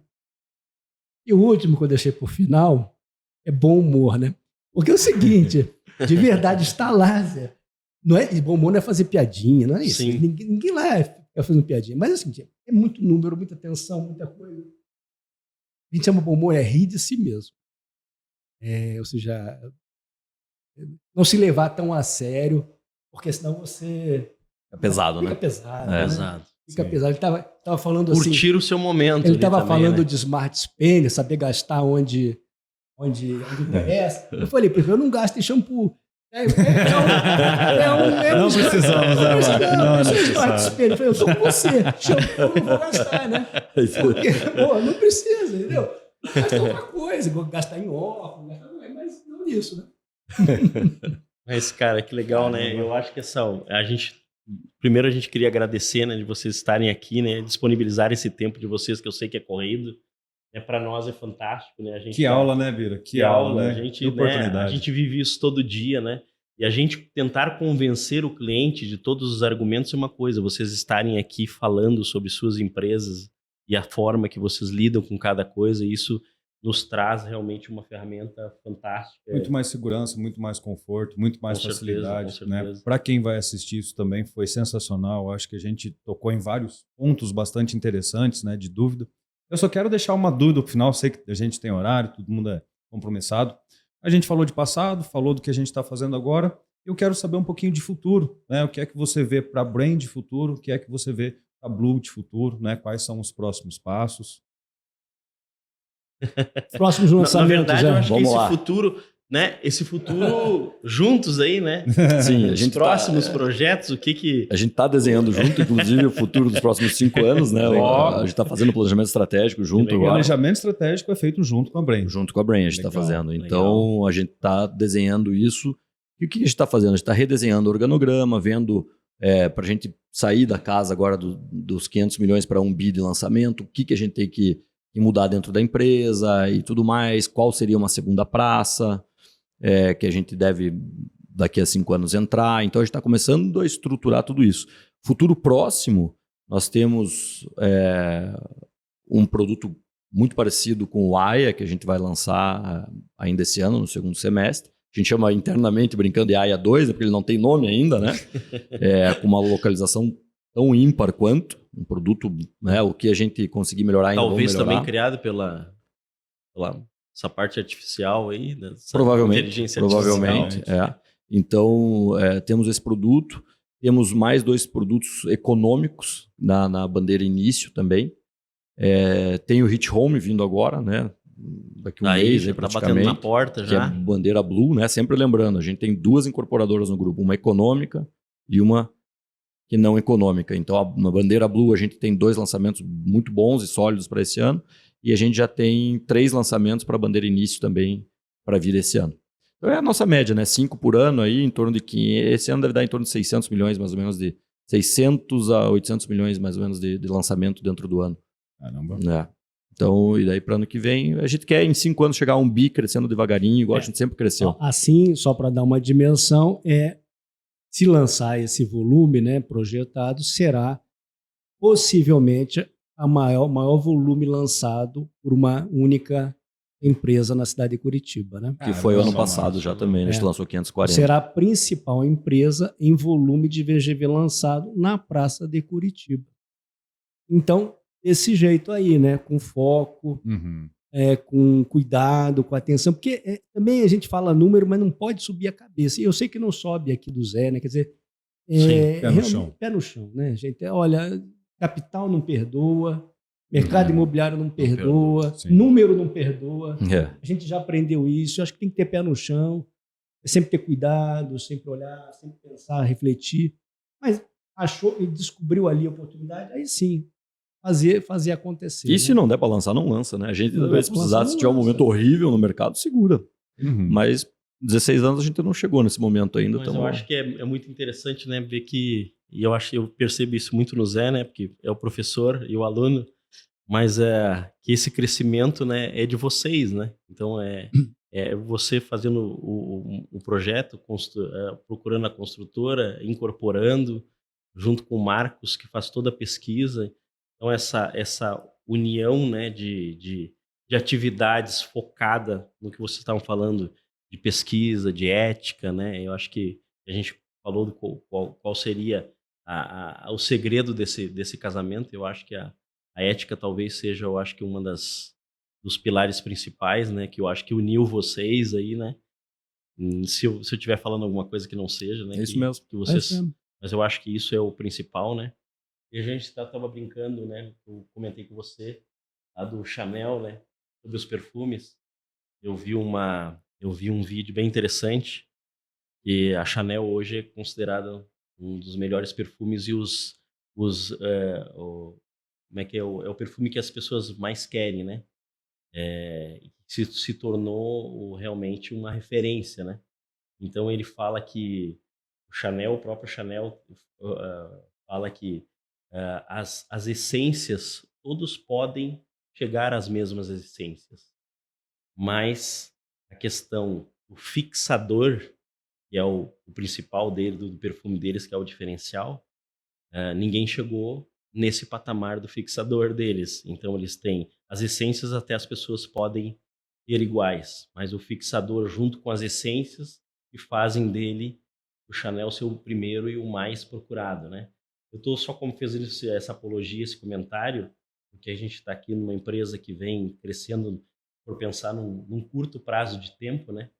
E o último que eu deixei por final é bom humor, né? Porque é o seguinte, de verdade, está lá, Zé. Não é, bom humor não é fazer piadinha, não é isso. Ninguém lá é fazendo piadinha. Mas é o seguinte, é muito número, muita tensão, muita coisa. A gente chama bom humor, rir de si mesmo. Ou seja, não se levar tão a sério, porque senão você... É pesado, fica né? pesado. É. Né? Exato. Fica pesado. Ele estava falando assim... Curtir o seu momento. Ele estava também, falando né? de smart spending, saber gastar onde interessa. Eu falei, porque eu não gasto em shampoo. Não precisamos, né, Marco? Não é necessário. Eu falei, eu sou com você. Shampoo eu não vou gastar, né? Porque, não precisa, entendeu? Gastar outra coisa, gastar em óculos, mas não nisso, né? Mas, cara, que legal, né? Eu acho que primeiro a gente queria agradecer, né, de vocês estarem aqui, né, disponibilizar esse tempo de vocês, que eu sei que é corrido. Para nós é fantástico, né? Que aula, né, Bira? Que aula, né? A gente, que oportunidade. A gente vive isso todo dia, né? E a gente tentar convencer o cliente de todos os argumentos é uma coisa. Vocês estarem aqui falando sobre suas empresas e a forma que vocês lidam com cada coisa, isso nos traz realmente uma ferramenta fantástica. Muito mais segurança, muito mais conforto, muito mais facilidade. Né? Para quem vai assistir isso também foi sensacional. Acho que a gente tocou em vários pontos bastante interessantes, né, de dúvida. Eu só quero deixar uma dúvida no final, sei que a gente tem horário, todo mundo é compromissado. A gente falou de passado, falou do que a gente está fazendo agora. Eu quero saber um pouquinho de futuro, né? O que é que você vê para a Brain de futuro, o que é que você vê para a Blue de futuro, né? Quais são os próximos passos? Próximos lançamentos. Na verdade, eu acho que Vamos lá. Esse futuro juntos aí, né? Sim, os próximos projetos, o que... A gente está desenhando junto, inclusive, o futuro dos próximos 5 anos, né? A gente está fazendo planejamento estratégico junto O agora. planejamento estratégico é feito junto com a Brain. Junto com a Brain, a gente está fazendo. Então, a gente está desenhando isso. E o que a gente está fazendo? A gente está redesenhando o organograma, vendo para a gente sair da casa agora dos 500 milhões para 1 bi de lançamento, o que a gente tem que mudar dentro da empresa e tudo mais, qual seria uma segunda praça, que a gente deve daqui a 5 anos entrar. Então a gente está começando a estruturar tudo isso. Futuro próximo, nós temos um produto muito parecido com o AIA, que a gente vai lançar ainda esse ano, no segundo semestre. A gente chama internamente, brincando, de AIA 2, porque ele não tem nome ainda, né? Com uma localização tão ímpar quanto um produto, né? O que a gente conseguir melhorar ainda, talvez também criado pela essa parte artificial aí, provavelmente, inteligência provavelmente, artificial. Então, temos esse produto, temos mais 2 produtos econômicos na bandeira início também. Tem o Hit Home vindo agora, né? Daqui um mês, já praticamente. Tá batendo na porta já. Que é bandeira Blue, né? Sempre lembrando, a gente tem 2 incorporadoras no grupo, uma econômica e uma que não econômica. Então, na bandeira Blue, a gente tem 2 lançamentos muito bons e sólidos para esse ano, e a gente já tem 3 lançamentos para a bandeira início também para vir esse ano. Então, é a nossa média, né? 5 por ano aí, em torno de 500. Esse ano deve dar em torno de 600 milhões, mais ou menos, de 600 a 800 milhões, mais ou menos, de lançamento dentro do ano. Caramba. Então, e daí para ano que vem, a gente quer em 5 anos chegar a 1 bi crescendo devagarinho, igual a gente sempre cresceu. Assim, só para dar uma dimensão, se lançar esse volume, né, projetado, será possivelmente o maior volume lançado por uma única empresa na cidade de Curitiba, né? Que foi o ano Caramba, passado já também, a gente lançou 540. Será a principal empresa em volume de VGV lançado na Praça de Curitiba. Então, desse jeito aí, né? Com foco, com cuidado, com atenção, porque também a gente fala número, mas não pode subir a cabeça. E eu sei que não sobe aqui do Zé, né? Quer dizer, pé no chão. Pé no chão, né, gente? Olha, capital não perdoa, mercado imobiliário não perdoa, número não perdoa. A gente já aprendeu isso. Eu acho que tem que ter pé no chão, sempre ter cuidado, sempre olhar, sempre pensar, refletir. Mas achou e descobriu ali a oportunidade, aí sim, fazer acontecer. E se não der para lançar, não lança, né? A gente, talvez, precisar, se tiver um momento horrível no mercado, segura. Mas 16 anos a gente não chegou nesse momento ainda. Mas eu acho que é muito interessante, né, ver que, e eu percebo isso muito no Zé, né, porque é o professor e o aluno, mas que esse crescimento, né, é de vocês, né? Então é você fazendo o projeto, procurando a construtora, incorporando, junto com o Marcos, que faz toda a pesquisa. Então essa união, né, de atividades focada no que vocês estavam falando, de pesquisa, de ética, né? Eu acho que a gente falou qual seria o segredo desse casamento. Eu acho que a ética talvez seja, eu acho que dos pilares principais, né? Que eu acho que uniu vocês aí, né? Se eu estiver falando alguma coisa que não seja, né? É isso mesmo. Que vocês, mas eu acho que isso é o principal, né? E a gente estava brincando, né? Eu comentei com você a do Chanel, né? Sobre os perfumes. Eu vi um vídeo bem interessante e a Chanel hoje é considerada um dos melhores perfumes e como é que é o perfume que as pessoas mais querem, né? Se tornou realmente uma referência, né? Então ele fala que o próprio Chanel fala que as essências, todos podem chegar às mesmas essências, mas a questão, o fixador, que é o principal do perfume deles, que é o diferencial, ninguém chegou nesse patamar do fixador deles. Então eles têm as essências, até as pessoas podem ter iguais, mas o fixador junto com as essências que fazem dele o Chanel ser o primeiro e o mais procurado, né? Eu estou só como fez essa apologia, esse comentário, porque a gente está aqui numa empresa que vem crescendo por pensar num curto prazo de tempo, né?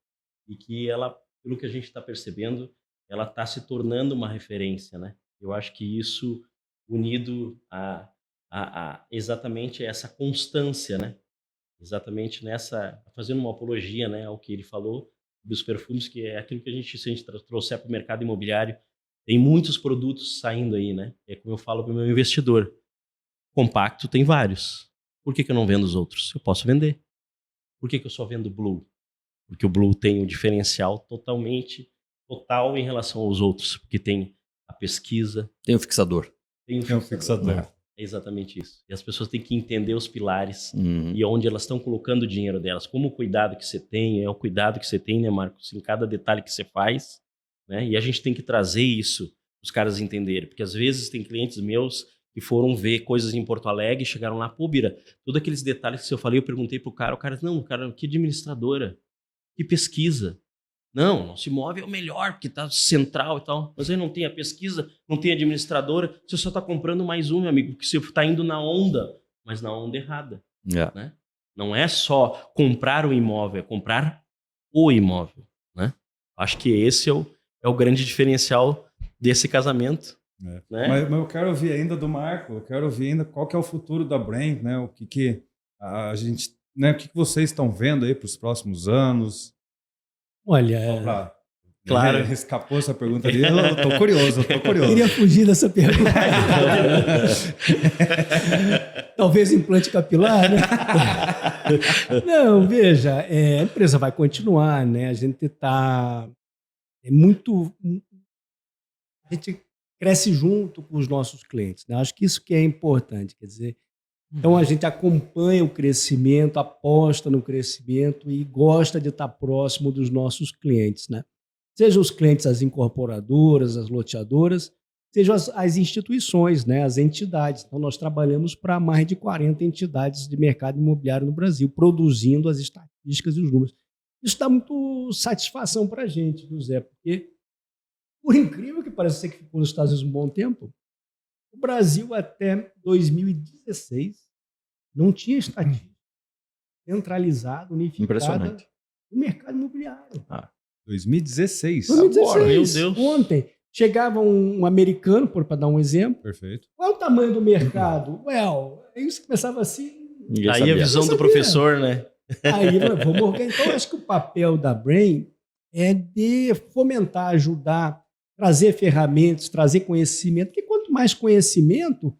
E que ela, pelo que a gente está percebendo, ela está se tornando uma referência, né? Eu acho que isso, unido a exatamente essa constância, né? Exatamente fazendo uma apologia, né, ao que ele falou dos perfumes, que é aquilo que se a gente trouxer para o mercado imobiliário, tem muitos produtos saindo aí, né? É como eu falo para o meu investidor, compacto tem vários. Por que eu não vendo os outros? Eu posso vender. Por que eu só vendo Blue? Porque o Blue tem um diferencial total em relação aos outros, porque tem a pesquisa. Tem o fixador. Tem o fixador. É exatamente isso. E as pessoas têm que entender os pilares e onde elas estão colocando o dinheiro delas. Como o cuidado que você tem, é o cuidado que você tem, né, Marcos? Em cada detalhe que você faz, né? E a gente tem que trazer isso para os caras entenderem. Porque às vezes tem clientes meus que foram ver coisas em Porto Alegre e chegaram lá, pô, Bira, todos aqueles detalhes que eu falei, eu perguntei pro cara, não, cara, que administradora, que pesquisa. Não, Nosso Imóvel é o melhor, porque tá central e tal. Mas aí não tem a pesquisa, não tem a administradora, você só tá comprando mais um, meu amigo, porque você tá indo na onda, mas na onda errada. Né? Não é só comprar o imóvel, é comprar o imóvel. Né? Acho que esse é o grande diferencial desse casamento. Né? Mas eu quero ouvir ainda do Marco, eu quero ouvir ainda qual que é o futuro da Brand, né? O que a gente, né? O que vocês estão vendo aí para os próximos anos? Olha, claro, escapou essa pergunta ali. Eu tô curioso. Queria fugir dessa pergunta. Talvez implante capilar, né? Não, veja, a empresa vai continuar, né? A gente está a gente cresce junto com os nossos clientes, né? Acho que isso que é importante, quer dizer, então a gente acompanha o crescimento, aposta no crescimento e gosta de estar próximo dos nossos clientes, né? Sejam os clientes, as incorporadoras, as loteadoras, sejam as instituições, né, as entidades. Então, nós trabalhamos para mais de 40 entidades de mercado imobiliário no Brasil, produzindo as estatísticas e os números. Isso dá muito satisfação para a gente, viu, Zé? Porque, por incrível que pareça, você que ficou nos Estados Unidos um bom tempo, o Brasil até 2016 não tinha estatística centralizada, unificada Impressionante. no mercado imobiliário. 2016. 2016, Agora, meu Deus. ontem. Chegava um americano, para dar um exemplo. Perfeito. Qual é o tamanho do mercado? Aí você começava assim. Ninguém Aí sabia. a visão do sabia. professor, né? Aí vamos organizar. Então, eu acho que o papel da Brain é de fomentar, ajudar, trazer ferramentas, trazer conhecimento, porque quanto mais conhecimento,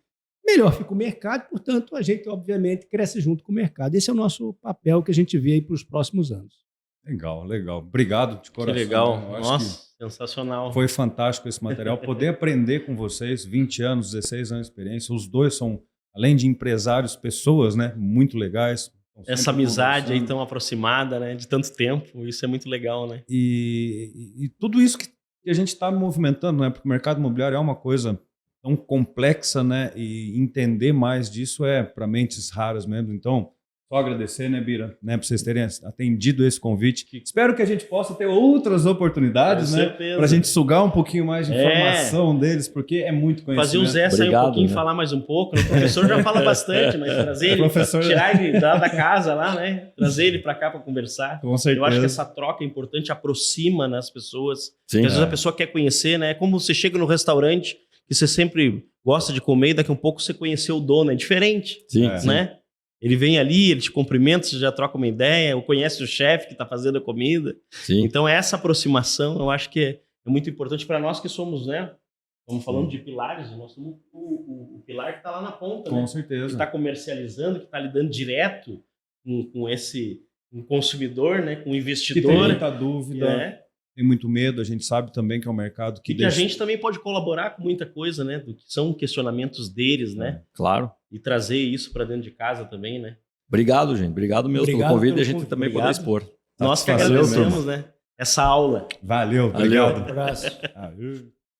melhor fica o mercado, portanto, a gente, obviamente, cresce junto com o mercado. Esse é o nosso papel que a gente vê aí para os próximos anos. Legal, legal. Obrigado de Que coração. legal. Eu acho Nossa, que sensacional. foi fantástico esse material. Poder aprender com vocês, 20 anos, 16 anos de experiência. Os dois são, além de empresários, pessoas, né? Muito legais. Essa amizade aí tão aproximada, né? De tanto tempo. Isso é muito legal, né? E tudo isso que a gente está movimentando, né? Porque o mercado imobiliário é uma coisa tão complexa, né? E entender mais disso é para mentes raras mesmo. Então, só agradecer, né, Bira, né, por vocês terem atendido esse convite. Espero que a gente possa ter outras oportunidades, Com né? certeza. Para a gente sugar um pouquinho mais de informação deles, porque é muito conhecimento. Fazer o Zé sair Obrigado, um pouquinho e né? falar mais um pouco. Né? O professor já fala bastante, mas trazer ele, Professor- tirar ele da casa lá, né? Trazer ele para cá para conversar. Com certeza. Eu acho que essa troca é importante, aproxima nas pessoas. Sim. Porque às vezes a pessoa quer conhecer, né? É como você chega no restaurante que você sempre gosta de comer e daqui a um pouco você conheceu o dono. É diferente, Sim, É. sim. né? Ele vem ali, ele te cumprimenta, você já troca uma ideia, ou conhece o chefe que está fazendo a comida. Sim. Então, essa aproximação, eu acho que é muito importante para nós que somos, né? Estamos falando de pilares, nós somos o pilar que está lá na ponta, Com né? Que certeza. está comercializando, que está lidando direto com esse consumidor, né? Com o Que tem investidor. muita dúvida, né? tem muito medo. A gente sabe também que é um mercado que E que a gente também pode colaborar com muita coisa, né? Do que são questionamentos deles, né? Claro. E trazer isso para dentro de casa também, né? Obrigado, gente. Obrigado mesmo Obrigado pelo convite e a pelo gente convite. também poder Obrigado. expor. Nós que Satisfação, agradecemos, né? Essa aula. Valeu, Valeu. obrigado. Um abraço. Valeu.